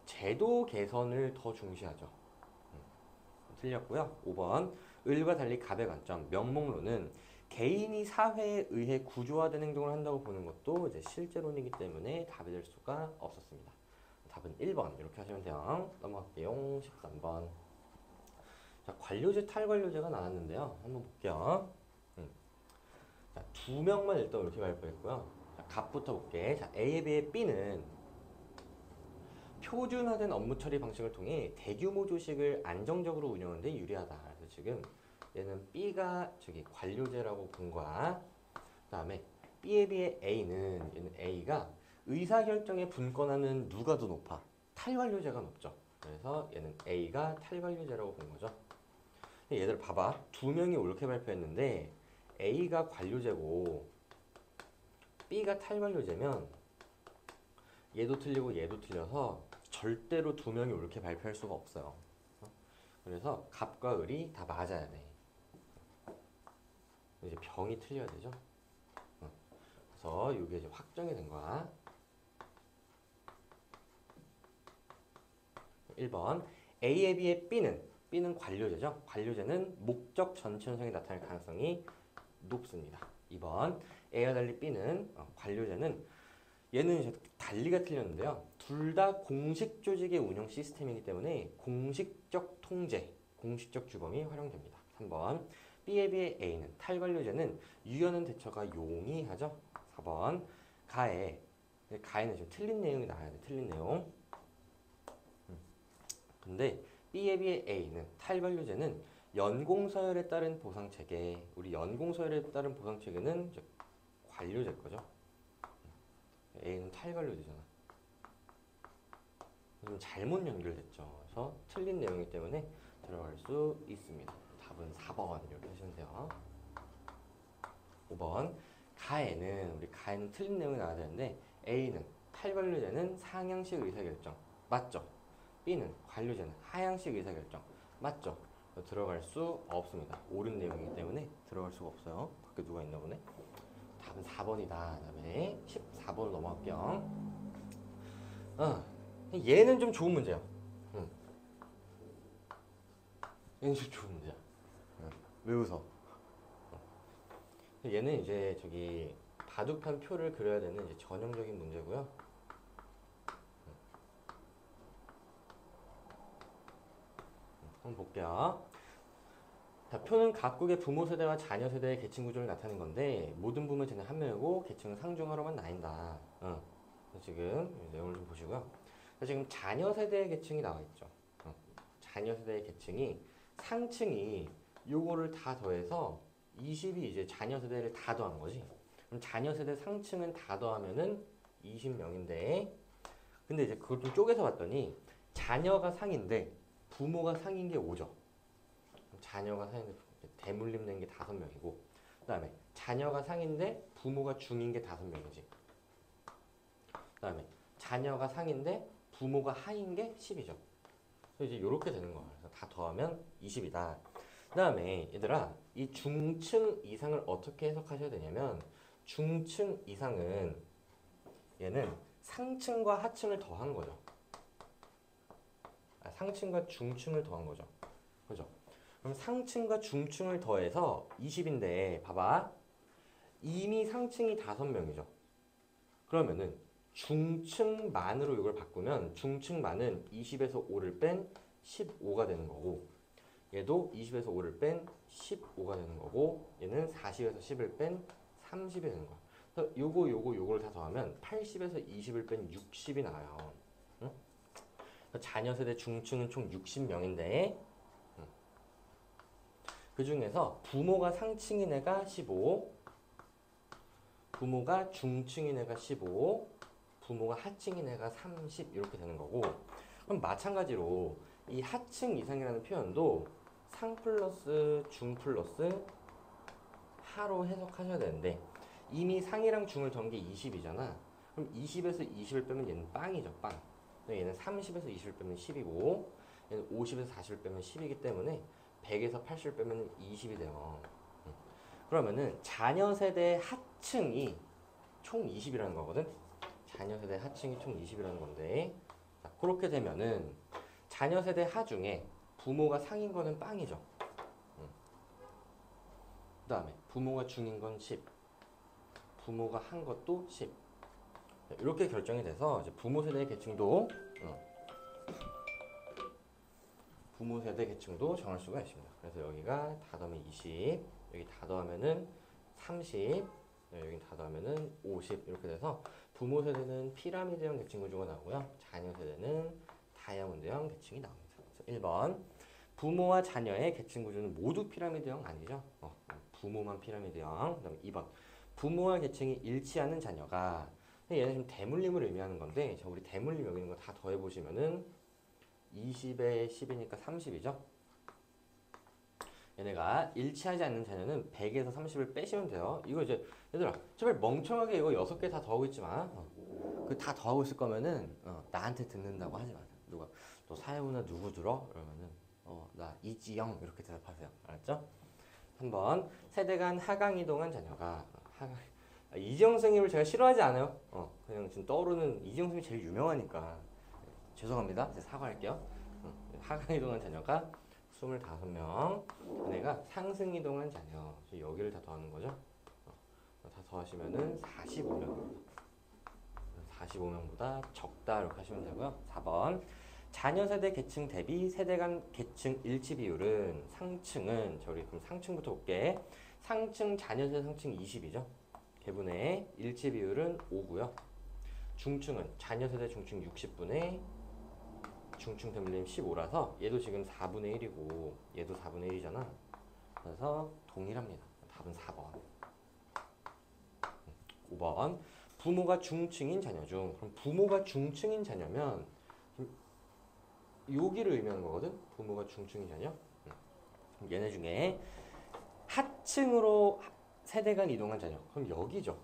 제도 개선을 더 중시하죠. 틀렸고요. 5번 을과 달리 갑의 관점, 명목론은 개인이 사회에 의해 구조화된 행동을 한다고 보는 것도 이제 실제론이기 때문에 답이 될 수가 없었습니다. 답은 1번 이렇게 하시면 돼요. 넘어갈게요. 13번. 자, 관료제, 탈관료제가 나왔는데요. 한번 볼게요. 자, 두 명만 일단 이렇게 발표했고요. 자, 갑부터 볼게. 자, A에 비해 B는 표준화된 업무 처리 방식을 통해 대규모 조직을 안정적으로 운영하는 데 유리하다. 그래서 지금 얘는 B가 저기 관료제라고 본 거야. 그 다음에 B에 비해 얘는 A가 의사결정에 분권하는 누가 더 높아? 탈관료제가 높죠. 그래서 얘는 A가 탈관료제라고 본 거죠. 얘들 봐봐. 두 명이 옳게 발표했는데 A가 관료제고 B가 탈관료제면 얘도 틀리고 얘도 틀려서 절대로 두 명이 옳게 발표할 수가 없어요. 그래서 갑과 을이 다 맞아야 돼. 이제 병이 틀려야 되죠. 그래서 이게 이제 확정이 된 거야. 1번 A에 비해 B는 관료제죠. 관료제는 목적 전체 현상이 나타날 가능성이 높습니다. 2번 A와 달리 B는 관료제는 얘는 이제 달리가 틀렸는데요. 둘 다 공식 조직의 운영 시스템이기 때문에 공식적 통제, 공식적 주범이 활용됩니다. 3번. B에 비해 A는 탈관료제는 유연한 대처가 용이하죠. 4번. 가에는 좀 틀린 내용이 나와야 돼. 틀린 내용. 근데 B에 비해 A는 탈관료제는 연공서열에 따른 보상체계. 우리 연공서열에 따른 보상체계는 이제 관료제 거죠. A는 탈관료제잖아. 좀 잘못 연결됐죠. 그래서 틀린 내용이기 때문에 들어갈 수 있습니다. 답은 4번 이렇게 하시면 돼요. 5번. 우리 가에는 틀린 내용이 나와야 되는데 A는 탈관료제는 상향식 의사결정. 맞죠? B는 관료제는 하향식 의사결정. 맞죠? 들어갈 수 없습니다. 옳은 내용이기 때문에 들어갈 수가 없어요. 밖에 누가 있나 보네. 답은 4번이다. 다음에 14번으로 넘어갈게요. 얘는 좀 좋은 문제야. 얘는 좀 좋은 문제야. 왜 웃어? 얘는 이제 저기 바둑판 표를 그려야 되는 이제 전형적인 문제고요. 한번 볼게요. 자, 표는 각국의 부모 세대와 자녀 세대의 계층 구조를 나타내는 건데 모든 부모의 세대는 한 명이고 계층은 상중하로만 나뉜다. 지금 내용을 좀 보시고요. 지금 자녀 세대의 계층이 나와 있죠. 자녀 세대의 계층이 상층이 요거를 다 더해서 20이 이제 자녀 세대를 다 더한 거지. 그럼 자녀 세대 상층은 다 더하면은 20명인데, 근데 이제 그걸 좀 쪼개서 봤더니 자녀가 상인데 부모가 상인 게 5죠. 자녀가 상인데 대물림 낸 게 5명이고, 그 다음에 자녀가 상인데 부모가 중인 게 5명이지. 그 다음에 자녀가 상인데 부모가 하인 게 10이죠. 그래서 이제 이렇게 되는 거야. 그래서 다 더하면 20이다. 그 다음에 얘들아, 이 중층 이상을 어떻게 해석하셔야 되냐면, 중층 이상은 얘는 상층과 하층을 더한 거죠. 상층과 중층을 더한 거죠. 그죠? 그럼 상층과 중층을 더해서 20인데 봐봐. 이미 상층이 5명이죠. 그러면은 중층만으로 이걸 바꾸면 중층만은 20에서 5를 뺀 15가 되는 거고, 얘도 20에서 5를 뺀 15가 되는 거고, 얘는 40에서 10을 뺀 30이 되는 거야. 그래서 요거를 다 더하면 80에서 20을 뺀 60이 나와요. 응? 자녀 세대 중층은 총 60명인데 그 중에서 부모가 상층인 애가 15, 부모가 중층인 애가 15, 부모가 하층인 애가 30 이렇게 되는 거고, 그럼 마찬가지로 이 하층 이상이라는 표현도 상 플러스 중 플러스 하로 해석하셔야 되는데, 이미 상이랑 중을 더한 게 20이잖아. 그럼 20에서 20을 빼면 얘는 빵이죠, 빵. 얘는 30에서 20을 빼면 10이고, 얘는 50에서 40을 빼면 10이기 때문에 100에서 80을 빼면 20이 돼요. 그러면은 자녀 세대 하층이 총 20이라는 거거든. 자녀 세대 하층이 총 20이라는 건데, 자, 그렇게 되면은 자녀 세대 하 중에 부모가 상인 거는 빵이죠. 그 다음에 부모가 중인 건 10, 부모가 한 것도 10. 이렇게 결정이 돼서 이제 부모 세대 계층도 부모 세대 계층도 정할 수가 있습니다. 그래서 여기가 다 더하면 20, 여기 다 더하면은 30, 여기 다 더하면은 50 이렇게 돼서 부모 세대는 피라미드형 계층 구조가 나오고요. 자녀 세대는 다이아몬드형 계층이 나옵니다. 그래서 1번 부모와 자녀의 계층 구조는 모두 피라미드형 아니죠? 부모만 피라미드형. 그다음에 2번 부모와 계층이 일치하는 자녀가, 얘는 지금 대물림을 의미하는 건데, 자, 우리 대물림 여기 있는 거 다 더해 보시면은 20에 10이니까 30이죠. 얘네가 일치하지 않는 자녀는 100에서 30을 빼시면 돼요. 이거 이제 얘들아 제발 멍청하게 이거 6개 다 더하고 있지 마. 그 다 더하고 있을 거면은 나한테 듣는다고 하지 마. 누가 너 사회부나 누구 들어? 그러면은 나 이지영 이렇게 대답하세요. 알았죠? 3번 세대 간 하강 이동한 자녀가 이지영 선생님을 제가 싫어하지 않아요. 그냥 지금 떠오르는 이지영 선생님이 제일 유명하니까 죄송합니다. 이제 사과할게요. 하강 이동한 자녀가 25명. 얘네가 상승 이동한 자녀. 여기를 다 더하는 거죠. 다 더하시면은 45명입니다. 45명보다 적다 이렇게 하시면 되고요. 4번 자녀 세대 계층 대비 세대 간 계층 일치 비율은 상층은 저희 그럼 상층부터 볼게. 상층 자녀 세대 상층 20이죠. 개분의 일치 비율은 5고요. 중층은 자녀 세대 중층 60분의 중층 대물림 15라서 얘도 지금 4분의 1이고 얘도 4분의 1이잖아. 그래서 동일합니다. 답은 4번. 5번 부모가 중층인 자녀 중 그럼 부모가 중층인 자녀면 여기를 의미하는 거거든. 부모가 중층인 자녀. 얘네 중에 하층으로 세대 간 이동한 자녀 그럼 여기죠.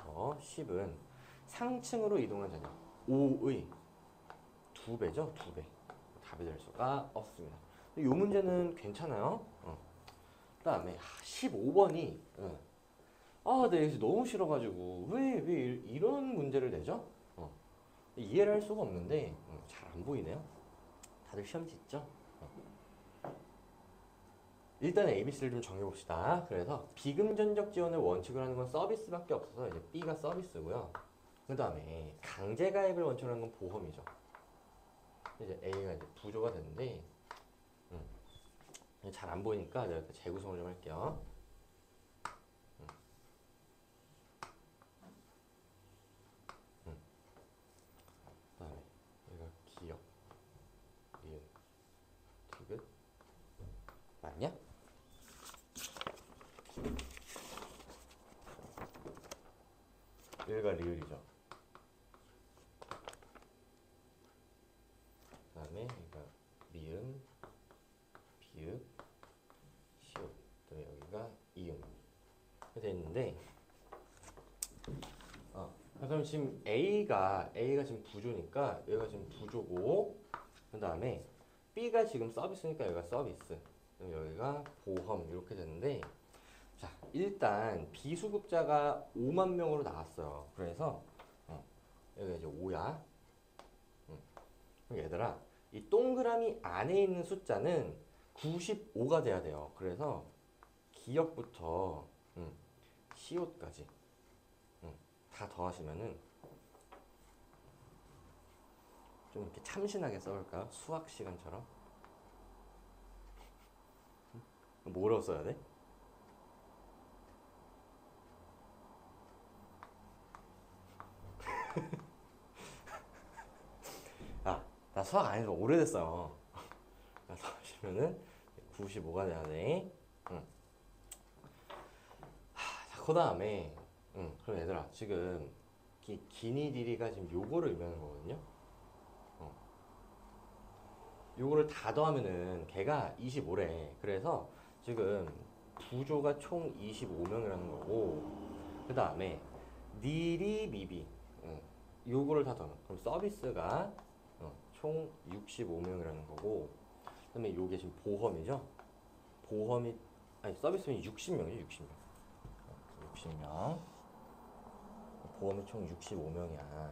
10은 상층으로 이동한 자녀 5의 2배죠. 2배. 답이 될 수가 없습니다. 이 문제는 괜찮아요. 그 다음에 15번이 나 여기서 너무 싫어가지고 왜 이런 문제를 내죠? 이해를 할 수가 없는데 잘 안 보이네요. 다들 시험 짓죠? 일단 ABC를 좀 정해봅시다. 그래서 비금전적 지원을 원칙으로 하는 건 서비스밖에 없어서 이제 B가 서비스고요. 그 다음에 강제가입을 원칙으로 하는 건 보험이죠. 이제 A가 이제 부조가 되는데 잘 안 보이니까 내가 재구성을 좀 할게요. 그다음에 여기가 기역, 리을, 디귿 맞냐? 리을과 리을이죠. 그다음에 여기가 미음, 비읍, 시옷. 그다음에 여기가 이음. 이렇게 있는데, 그럼 지금 A가 지금 부조니까 여기가 지금 부조고, 그다음에 B가 지금 서비스니까 여기가 서비스. 그럼 여기가 보험 이렇게 되는데, 자 일단 비수급자가 5만 명으로 나왔어요. 그래서 여기가 이제 5야. 그럼 얘들아, 이 동그라미 안에 있는 숫자는 95가 돼야 돼요. 그래서 기역부터 시옷까지 다 더하시면은 좀 이렇게 참신하게 써볼까요? 수학 시간처럼. 뭐라고 써야 돼? 나 수학 안 해서 오래됐어요. 그래서 하시면은 95가 돼야 돼. 그 다음에 그럼 얘들아 지금 기니디리가 지금 요거를 의미하는 거거든요. 요거를 다 더하면은 걔가 25래. 그래서 지금 부조가 총 25명이라는 거고, 그 다음에 니리 미비 요거를 다 더하면 그럼 서비스가 총 65명이라는 거고, 그 다음에 요게 지금 보험이죠. 보험이 아니 서비스는 60명이죠. 60명. 보험이 총 65명이야.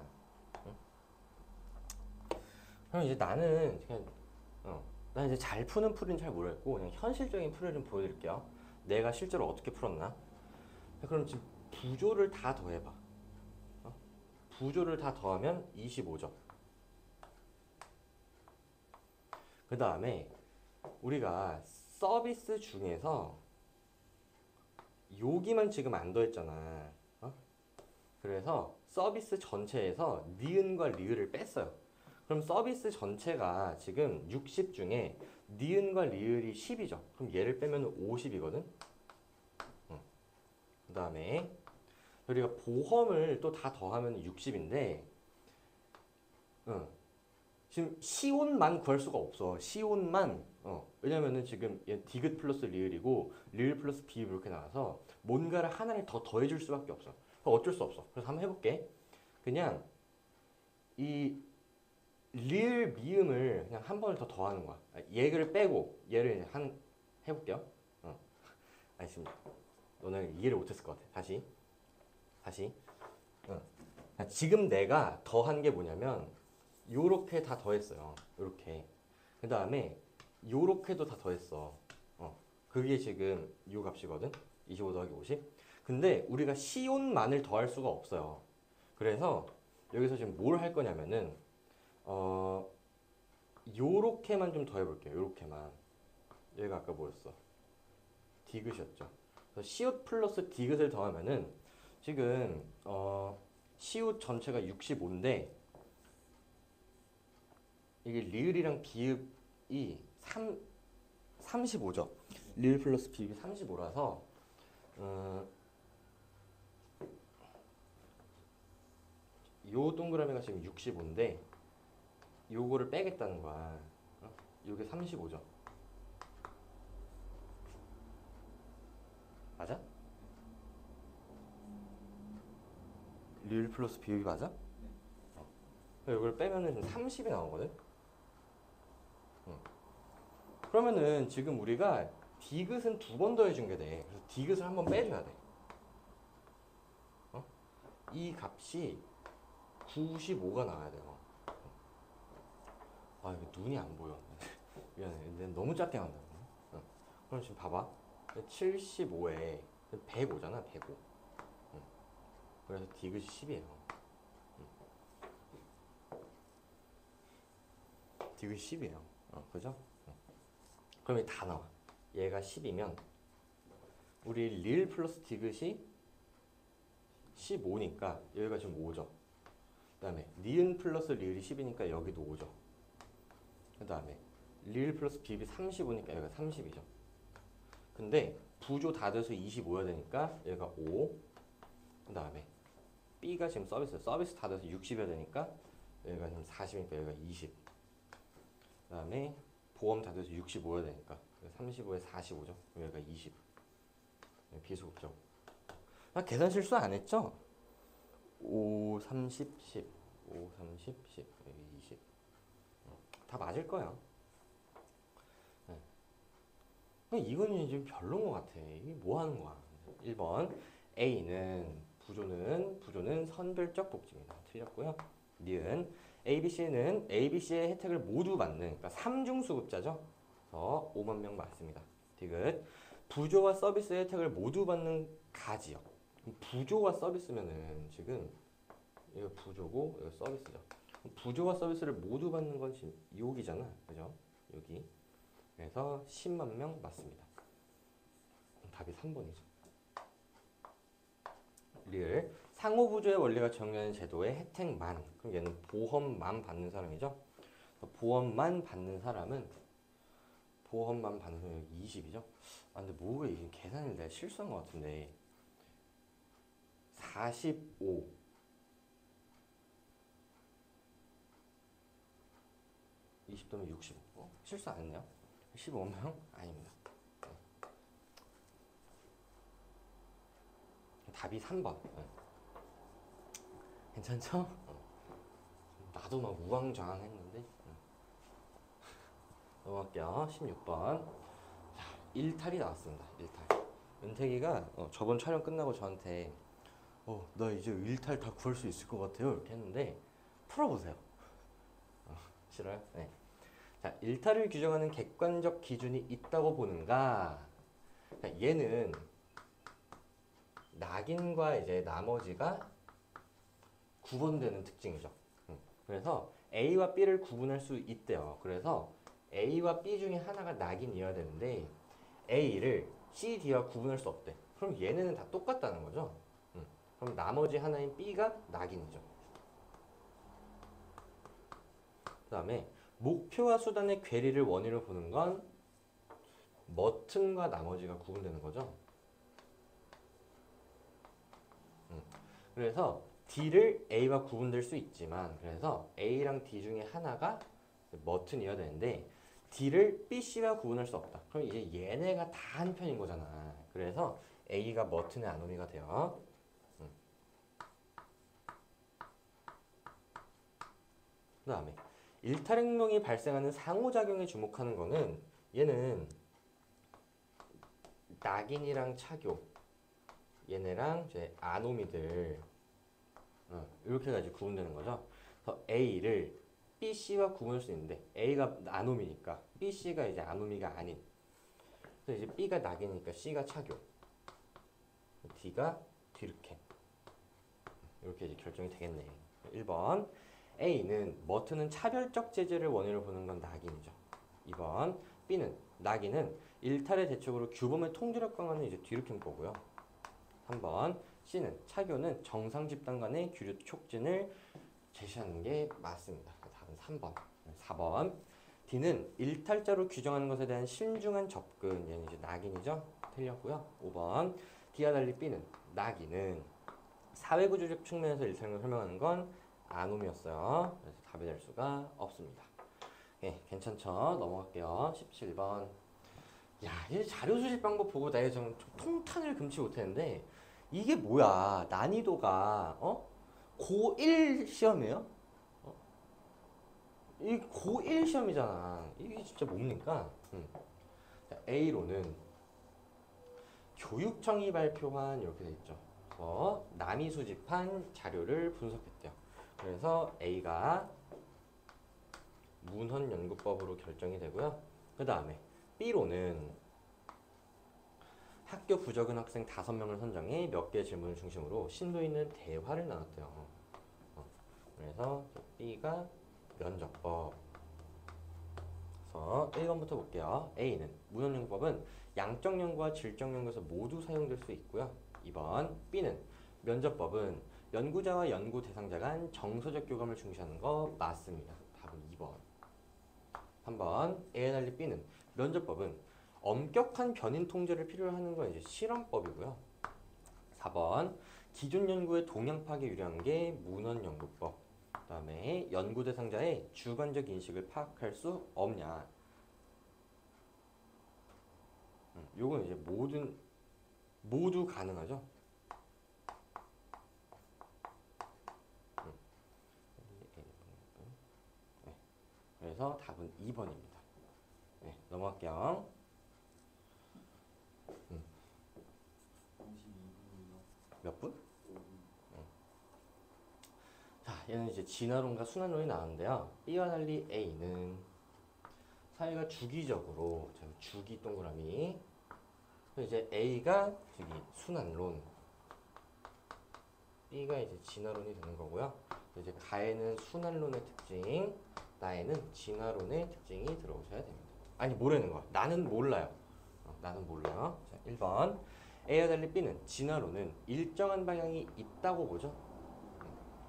그럼 이제 나는 그냥 난 이제 잘 푸는 풀이는 잘 모르겠고 그냥 현실적인 풀이를 좀 보여드릴게요. 내가 실제로 어떻게 풀었나? 그럼 지금 부조를 다 더해봐. 부조를 다 더하면 25죠. 그 다음에 우리가 서비스 중에서 여기만 지금 안 더했잖아. 그래서 서비스 전체에서 니은과 리을을 뺐어요. 그럼 서비스 전체가 지금 60 중에 니은과 리을이 10이죠. 그럼 얘를 빼면 50이거든. 그 다음에 우리가 보험을 또 다 더하면 60인데 지금 시온만 구할 수가 없어. 시온만 왜냐면은 지금 얘 디귿 플러스 리을이고 리을 플러스 비읍 이렇게 나와서 뭔가를 하나를 더 더해줄 수밖에 없어. 어쩔 수 없어. 그래서 한번 해볼게. 그냥 이 리을 미음을 그냥 한 번을 더 더하는 거야. 얘를 빼고 얘를 해볼게요. 알겠습니다. 너는 이해를 못했을 것 같아. 다시. 지금 내가 더한 게 뭐냐면 요렇게 다 더했어요. 요렇게. 그 다음에 요렇게도 다 더했어. 그게 지금 요 값이거든. 25 더하기 50. 근데 우리가 시온만을 더할 수가 없어요. 그래서 여기서 지금 뭘 할 거냐면은 요렇게만 좀 더 해볼게요. 요렇게만. 얘가 아까 뭐였어? 디귿이었죠. 그래서 시옷 플러스 디귿을 더하면은 지금 시옷 전체가 65인데 이게 리을이랑 비읍이 35죠. 리을 플러스 비읍이 35라서 요 동그라미가 지금 65인데 요거를 빼겠다는 거야. 요게 35죠. 맞아? 리을 플러스 비읍이 맞아? 이걸 빼면은 30이 나오거든? 그러면은 지금 우리가 디귿은 두 번 더해준 게 돼. 그래서 디귿을 한 번 빼줘야 돼. 이 값이 95가 나와야 돼요. 아, 이거 눈이 안 보여. 미안해. 내가 너무 작게 만들었네. 그럼 지금 봐봐. 75에 105잖아, 105. 그래서 디귿이 10이에요. 디귿이 10이에요. 그죠? 그럼 다 나와. 얘가 10이면 우리 리을 플러스 디귿이 15니까 여기가 지금 5죠. 그 다음에 니은 플러스 리을이 10이니까 여기도 5죠. 그 다음에 리을 플러스 비읍이 35니까 여기가 30이죠. 근데 부조 다 돼서 25여야 되니까 여기가 5. 그 다음에 B가 지금 서비스 다 돼서 60여야 되니까 여기가 지금 40이니까 여기가 20. 그 다음에 보험 다 돼서 65여야 되니까 35에 45죠. 여기가 20. 비소급적. 계산 실수 안 했죠? 5, 30, 10. 5, 30, 10. 여기 20. 다 맞을 거야. 네. 이거는 좀 별로인 것 같아. 이게 뭐 하는 거야? 1번. A는 부조는 선별적 복지입니다. 틀렸고요. 니은 ABC는 ABC의 혜택을 모두 받는, 그러니까 3중 수급자죠. 그래서 5만 명 맞습니다. 디귿. 부조와 서비스의 혜택을 모두 받는 가지역. 부조와 서비스면은 지금 이거 부조고 이거 서비스죠. 부조와 서비스를 모두 받는 건 지금 여기잖아, 그죠? 여기. 그래서 10만 명 맞습니다. 답이 3번이죠. 리을. 상호부조의 원리가 적용되는 제도의 혜택만. 그럼 얘는 보험만 받는 사람이죠. 보험만 받는 사람은 20이죠. 근데 뭐가 이게 계산을 내가 실수한 것 같은데 45 20도면 65. 실수 안 했네요. 15명? 아닙니다. 답이 3번. 괜찮죠? 나도 막 우왕좌왕 했는데. 넘어갈게요. 16번. 자, 일탈이 나왔습니다. 일탈. 은택이가 저번 촬영 끝나고 저한테 나 이제 일탈 다 구할 수 있을 것 같아요. 이렇게 했는데 풀어보세요. 싫어요? 네. 자, 일탈을 규정하는 객관적 기준이 있다고 보는가? 그러니까 얘는 낙인과 이제 나머지가 구분되는 특징이죠. 그래서 A와 B를 구분할 수 있대요. 그래서 A와 B 중에 하나가 낙인이어야 되는데 A를 C, D와 구분할 수 없대. 그럼 얘네는 다 똑같다는 거죠. 그럼 나머지 하나인 B가 낙인이죠. 그 다음에 목표와 수단의 괴리를 원인으로 보는 건 머튼과 나머지가 구분되는 거죠. 그래서 D를 A와 구분될 수 있지만 그래서 A랑 D 중에 하나가 머튼이어야 되는데 D를 B, C와 구분할 수 없다. 그럼 이제 얘네가 다 한 편인 거잖아. 그래서 A가 머튼의 아노미가 돼요. 그 다음에 일탈행동이 발생하는 상호작용에 주목하는 거는 얘는 낙인이랑 차교 얘네랑 이제 아노미들 이렇게 가지고 구분되는 거죠. 그래서 A를 B, C와 구분할 수 있는데 A가 아노미니까 B, C가 이제 아노미가 아닌. 그래서 이제 B가 낙인이니까 C가 차교, D가 뒤르캔 이렇게 이제 결정이 되겠네. 1번 A는 머트는 차별적 제재를 원인으로 보는 건 낙인이죠. 2번 B는 낙인은 일탈의 대책으로 규범의 통제력 강화는 이제 뒤룩힌 거고요. 3번 C는 차교는 정상 집단 간의 규律촉진을 제시하는 게 맞습니다. 답은 3번. 4번 D는 일탈자로 규정하는 것에 대한 신중한 접근, 얘는 이제 낙인이죠. 틀렸고요. 5번 D와 달리 B는 낙인은 사회구조적 측면에서 일탈을 설명하는 건 아놈이었어요. 그래서 답이 될 수가 없습니다. 예, 괜찮죠? 넘어갈게요. 17번. 야, 이 자료 수집 방법 보고 내가 좀 통탄을 금치 못했는데 이게 뭐야? 난이도가 고1 시험이에요? 이 고1 시험이잖아. 이게 진짜 뭡니까? 자, A로는 교육청이 발표한 이렇게 돼 있죠. 그래서 남이 수집한 자료를 분석했대요. 그래서 A가 문헌연구법으로 결정이 되고요. 그 다음에 B로는 학교 부적은 학생 5명을 선정해 몇 개의 질문을 중심으로 심도 있는 대화를 나눴대요. 그래서 B가 면접법. 그래서 1번부터 볼게요. A는 문헌연구법은 양적 연구와 질적 연구에서 모두 사용될 수 있고요. 2번 B는 면접법은 연구자와 연구 대상자 간 정서적 교감을 중시하는 거 맞습니다. 답은 2번. 3번 A에 달리 B는 면접법은 엄격한 변인 통제를 필요로 하는 건 이제 실험법이고요. 4번 기존 연구의 동향 파악에 유리한 게 문헌연구법. 그 다음에 연구 대상자의 주관적 인식을 파악할 수 없냐. 요건 이제 모두 가능하죠. 그래서 답은 2번입니다. 네, 넘어갈게요. 몇 분? 자, 얘는 이제 진화론과 순환론이 나왔는데요. B와 달리 A는 사회가 주기적으로, 주기 동그라미. 이제 A가 저기 순환론, B가 이제 진화론이 되는 거고요. 이제 가에는 순환론의 특징, 나에는 진화론의 특징이 들어오셔야 됩니다. 아니, 뭐라는 거야? 나는 몰라요. 나는 몰라요. 자, 1번 A와 달리 B는 진화론은 일정한 방향이 있다고 보죠.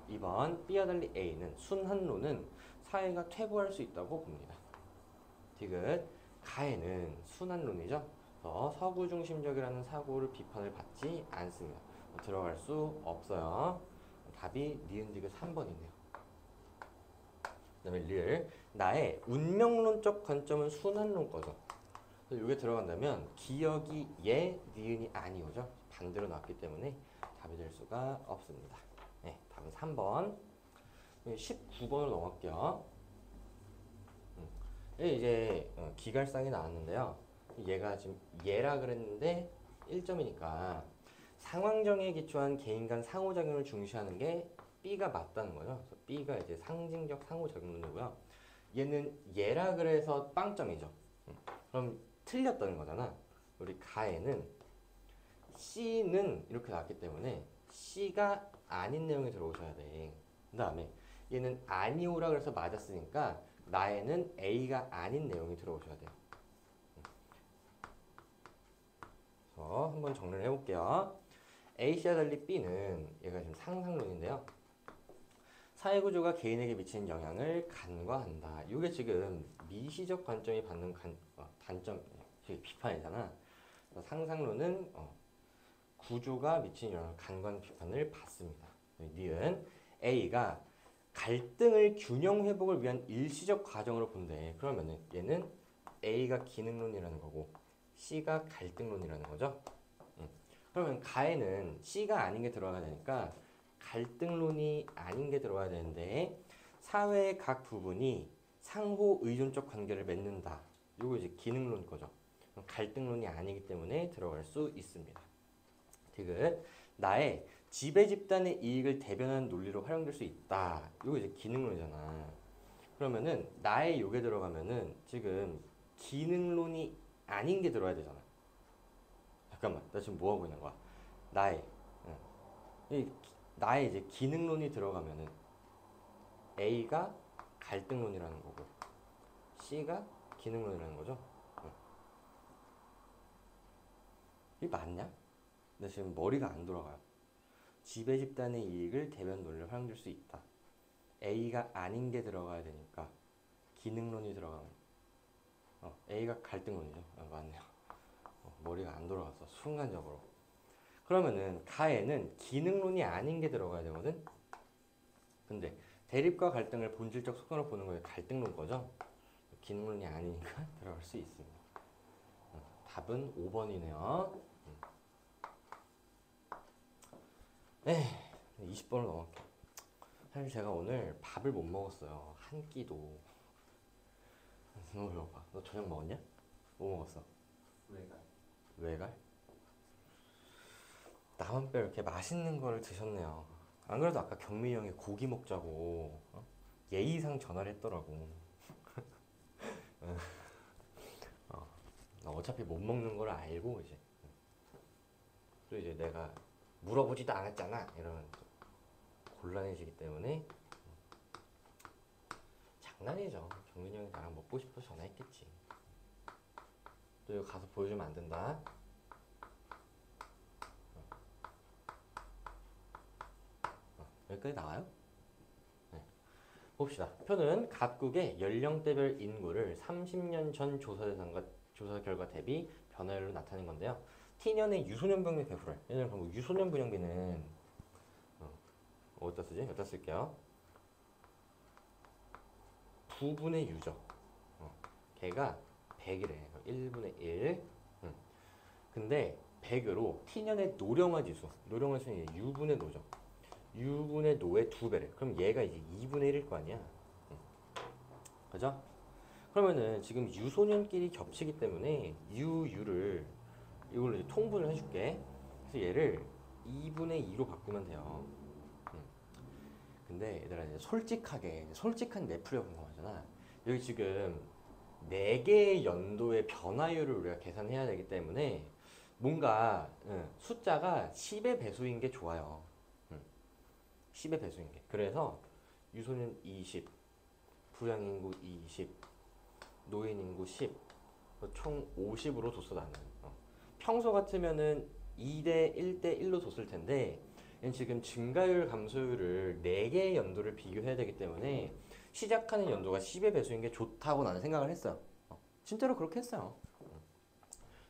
2번 B와 달리 A는 순환론은 사회가 퇴보할 수 있다고 봅니다. 디귿 가에는 순환론이죠. 서구 중심적이라는 사고를 비판을 받지 않습니다. 들어갈 수 없어요. 답이 니은 디귿 3번이네요. 그 다음에 리을 나의 운명론적 관점은 순환론 거죠. 이게 들어간다면 기억이 예, 니은이 아니오죠. 반대로 나왔기 때문에 답이 될 수가 없습니다. 네, 답은 3번. 19번으로 넘어갈게요. 이제 기갈상이 나왔는데요. 얘가 지금 예라 그랬는데 1점이니까 상황정에 기초한 개인 간 상호작용을 중시하는 게 B가 맞다는 거예요. 그래서 B가 이제 상징적 상호작용론이고요. 얘는 예라 그래서 빵점이죠. 그럼 틀렸다는 거잖아. 우리 가에는 C는 이렇게 나왔기 때문에 C가 아닌 내용이 들어오셔야 돼. 그 다음에 얘는 아니오라 그래서 맞았으니까 나에는 A가 아닌 내용이 들어오셔야 돼요. 그래서 한번 정리를 해볼게요. A씨와 달리 B는 얘가 지금 상상론인데요. 사회구조가 개인에게 미치는 영향을 간과한다. 이게 지금 미시적 관점이 받는 단점, 비판이잖아. 상상론은 구조가 미치는 영향을 간과하는 비판을 받습니다. 니은 A가 갈등을 균형 회복을 위한 일시적 과정으로 본대. 그러면은 얘는 A가 기능론이라는 거고 C가 갈등론이라는 거죠. 그러면 가에는 C가 아닌 게 들어가야 되니까 갈등론이 아닌 게 들어가야 되는데 사회의 각 부분이 상호 의존적 관계를 맺는다. 이거 이제 기능론 거죠. 갈등론이 아니기 때문에 들어갈 수 있습니다. 디귿 나의 지배 집단의 이익을 대변하는 논리로 활용될 수 있다. 이거 이제 기능론이잖아. 그러면은 나의 요게 들어가면은 지금 기능론이 아닌 게 들어야 되잖아. 잠깐만, 나 지금 뭐 하고 있는 거야? 나의 이 나의 이제 기능론이 들어가면은 A가 갈등론이라는 거고 C가 기능론이라는 거죠. 이게 맞냐? 나 지금 머리가 안 돌아가요. 지배 집단의 이익을 대변 논리로 활용될 수 있다. A가 아닌 게 들어가야 되니까 기능론이 들어가면 A가 갈등론이죠. 맞네요. 머리가 안 돌아갔어. 순간적으로. 그러면은 가에는 기능론이 아닌 게 들어가야 되거든. 근데 대립과 갈등을 본질적 속성으로 보는 거에 갈등론 거죠. 기능론이 아니니까 들어갈 수 있습니다. 답은 5번이네요. 네, 20번을 넘었게. 사실 제가 오늘 밥을 못 먹었어요. 한 끼도. 너 배고파. 너 저녁 먹었냐? 뭐 먹었어? 외갈. 외갈? 나만 빼 이렇게 맛있는 거를 드셨네요. 안 그래도 아까 경민이 형이 고기 먹자고 예의상 전화를 했더라고. 어차피 못 먹는 걸 알고 이제 또 이제 내가 물어보지도 않았잖아 이러면 곤란해지기 때문에 장난이죠. 경민이 형이 나랑 먹고 싶어서 전화했겠지. 또 이거 가서 보여주면 안 된다. 여기까지 나와요? 네. 봅시다. 표는 각국의 연령대별 인구를 30년 전 조사 대상과 조사 결과 대비 변화율로 나타낸 건데요. T년의 유소년 병력 배수를. 얘는 그럼 유소년 분양비는 어디다 쓰지? 여기다 쓸게요. 부분의 유죠. 걔가 100이래. 1분의 1. 근데 100으로 T년의 노령화 지수. 노령화 지수는 U분의 노죠. U분의 노의 2배래. 그럼 얘가 이제 2분의 1일 거 아니야. 그죠? 그러면은 지금 유소년끼리 겹치기 때문에 U를 이걸로 이제 통분을 해줄게. 그래서 얘를 2분의 2로 바꾸면 돼요. 근데 얘들아 이제 솔직한 내풀이가 궁금하잖아. 여기 지금 4개의 연도의 변화율을 우리가 계산해야 되기 때문에 뭔가 숫자가 10의 배수인 게 좋아요. 10의 배수인 게. 그래서 유소년 20, 부양인구 20, 노인인구 10, 총 50으로 뒀어 나는. 평소 같으면은 2대 1대 1로 뒀을 텐데 얘는 지금 증가율 감소율을 4개의 연도를 비교해야 되기 때문에 시작하는 연도가 10의 배수인 게 좋다고 나는 생각을 했어요. 진짜로 그렇게 했어요.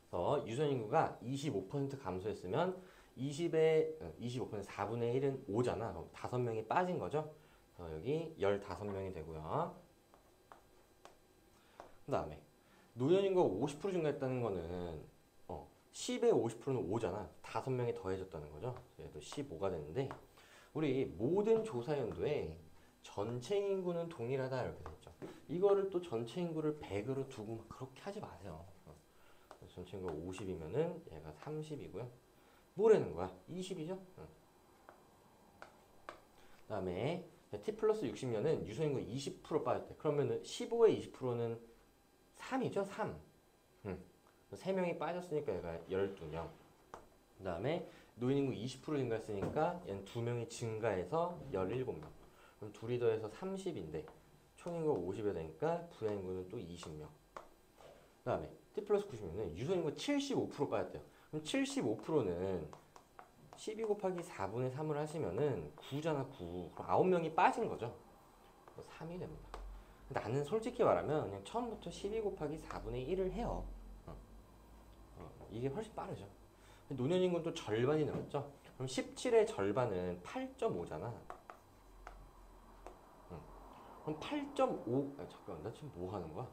그래서 유소년 인구가 25% 감소했으면 25% 4분의 1은 5잖아. 그럼 5명이 빠진 거죠. 그래서 여기 15명이 되고요. 그 다음에 노년 인구가 50% 증가했다는 거는 10의 50%는 5잖아. 5명이 더해졌다는 거죠. 얘도 15가 됐는데 우리 모든 조사 연도에 전체 인구는 동일하다 이렇게 됐죠. 이거를 또 전체 인구를 100으로 두고 막 그렇게 하지 마세요. 전체 인구가 50이면은 얘가 30이고요. 뭐라는 거야? 20이죠? 그 다음에 T 플러스 60년은 유소인구 20% 빠졌대. 그러면은 15의 20%는 3이죠? 3. 3명이 빠졌으니까 얘가 12명. 그 다음에 노인인구 20% 증가했으니까 얘는 2명이 증가해서 17명. 그럼 둘이 더해서 30인데 총인구가 50이 되니까 부양인구는 또 20명. 그 다음에 T 플러스 90년은 유소인구 75% 빠졌대요. 그럼 75%는 12 곱하기 4분의 3을 하시면은 9잖아 9. 그럼 9명이 빠진 거죠. 3이 됩니다. 나는 솔직히 말하면 그냥 처음부터 12 곱하기 4분의 1을 해요. 이게 훨씬 빠르죠. 노년 인구는 또 절반이 늘었죠. 그럼 17의 절반은 8.5잖아. 그럼 8.5 잠깐만 나 지금 뭐 하는 거야?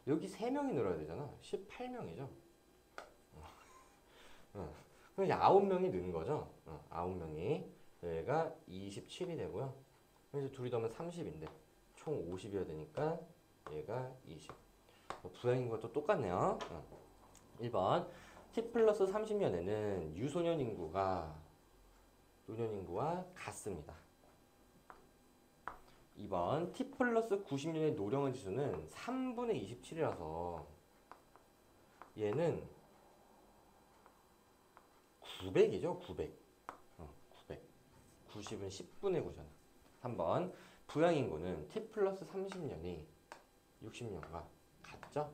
여기 3명이 늘어야 되잖아. 18명이죠. 그럼 이제 9명이 는 거죠. 9명이. 얘가 27이 되고요. 그래서 둘이 더하면 30인데 총 50이어야 되니까 얘가 20. 부양인구가 또 똑같네요. 1번 T 플러스 30년에는 유소년 인구가 노년 인구와 같습니다. 2번 T 플러스 90년의 노령화 지수는 3분의 27이라서 얘는 900이죠, 900. 900. 90은 10분의 9잖아. 3번. 부양인구는 t 플러스 30년이 60년과 같죠?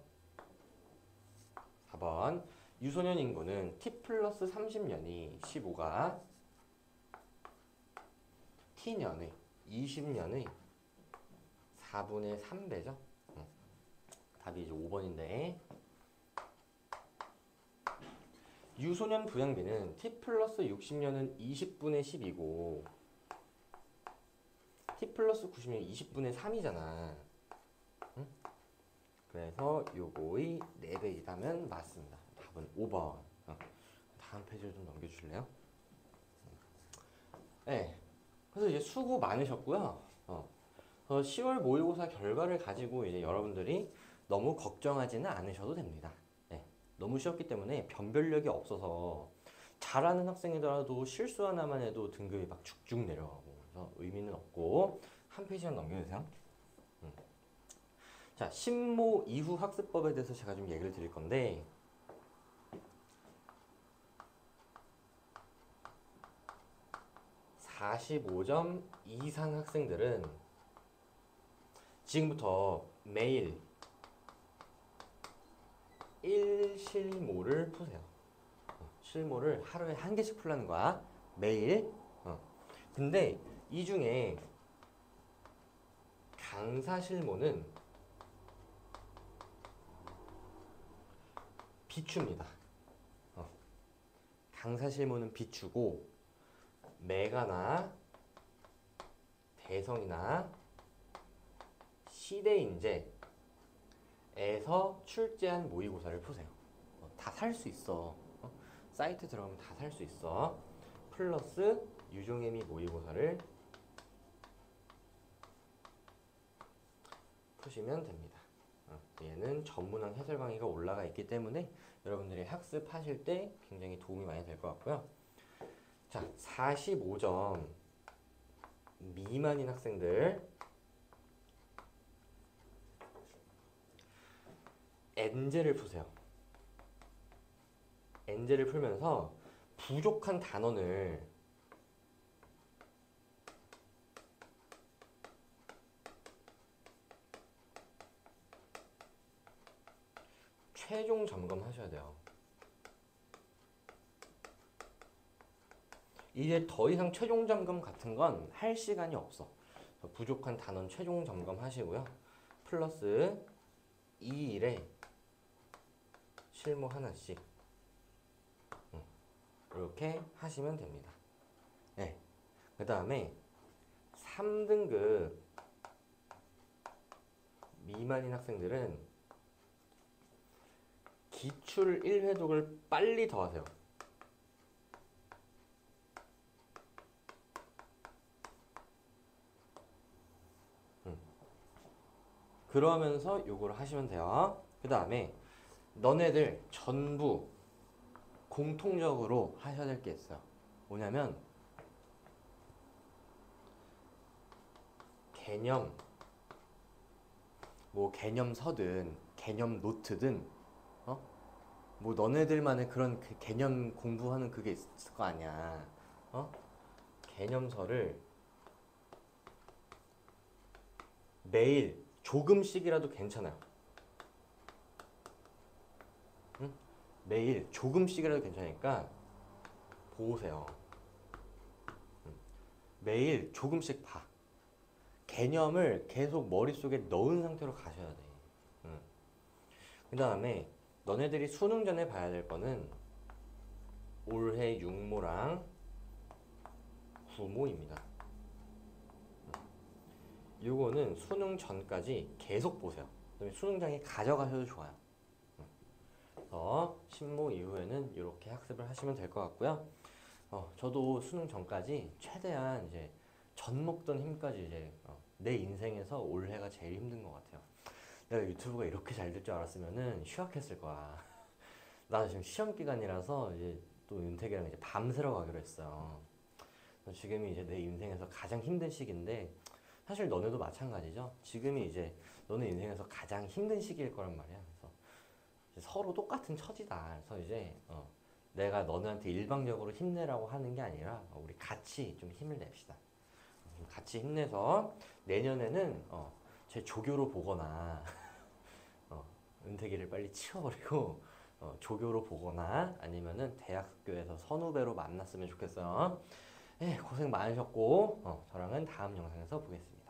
4번. 유소년 인구는 t 플러스 30년이 15가 t년의 20년의 4분의 3배죠. 답이 이제 5번인데 유소년 부양비는 t 플러스 60년은 20분의 10이고 t 플러스 90년은 20분의 3이잖아. 응? 그래서 요거의 4배이라면 맞습니다. 답은 5번. 다음 페이지를 좀 넘겨주실래요? 네. 그래서 이제 수고 많으셨고요. 10월 모의고사 결과를 가지고 이제 여러분들이 너무 걱정하지는 않으셔도 됩니다. 네. 너무 쉬웠기 때문에 변별력이 없어서 잘하는 학생이더라도 실수 하나만 해도 등급이 막 쭉쭉 내려가고 그래서 의미는 없고 한 페이지만 넘겨주세요. 자, 신모 이후 학습법에 대해서 제가 좀 얘기를 드릴 건데 45점 이상 학생들은 지금부터 매일 1실모를 푸세요. 실모를 하루에 1개씩 풀라는 거야. 매일. 근데 이 중에 강사 실모는 비추입니다. 강사 실모는 비추고 매가나 대성이나 시대인재에서 출제한 모의고사를 푸세요. 다 살 수 있어. 사이트 들어가면 다 살 수 있어. 플러스 유종애미 모의고사를 푸시면 됩니다. 얘는 전문학 해설 강의가 올라가 있기 때문에 여러분들이 학습하실 때 굉장히 도움이 많이 될 것 같고요. 자, 45점 미만인 학생들 엔제를 푸세요. 엔제를 풀면서 부족한 단원을 최종 점검하셔야 돼요. 이제 더 이상 최종 점검 같은 건 할 시간이 없어. 부족한 단원 최종 점검 하시고요. 플러스 2일에 실무 하나씩 이렇게 하시면 됩니다. 네. 그 다음에 3등급 미만인 학생들은 기출 1회독을 빨리 더 하세요. 그러면서 요거를 하시면 돼요. 그 다음에 너네들 전부 공통적으로 하셔야 될 게 있어요. 뭐냐면 개념, 뭐 개념서든 개념 노트든 뭐 너네들만의 그런 그 개념 공부하는 그게 있을 거 아니야. 개념서를 매일 조금씩이라도 괜찮아요. 응? 매일 조금씩이라도 괜찮으니까 보세요. 매일 조금씩 봐. 개념을 계속 머릿속에 넣은 상태로 가셔야 돼. 그 다음에 너네들이 수능 전에 봐야 될 거는 올해 육모랑 구모입니다. 요거는 수능 전까지 계속 보세요. 그다음에 수능장에 가져가셔도 좋아요. 그래서 신모 이후에는 이렇게 학습을 하시면 될 것 같고요. 저도 수능 전까지 최대한 이제 젖 먹던 힘까지 이제 내 인생에서 올해가 제일 힘든 것 같아요. 내가 유튜브가 이렇게 잘 될 줄 알았으면은 휴학했을 거야. 나 지금 시험 기간이라서 이제 또 윤택이랑 이제 밤새러 가기로 했어요. 지금이 이제 내 인생에서 가장 힘든 시기인데 사실 너네도 마찬가지죠. 지금이 이제 너네 인생에서 가장 힘든 시기일 거란 말이야. 그래서 이제 서로 똑같은 처지다. 그래서 이제 내가 너네한테 일방적으로 힘내라고 하는 게 아니라 우리 같이 좀 힘을 냅시다. 같이 힘내서 내년에는 제 조교로 보거나 은퇴기를 빨리 치워버리고 조교로 보거나 아니면은 대학교에서 선후배로 만났으면 좋겠어요. 네, 고생 많으셨고 저랑은 다음 영상에서 보겠습니다.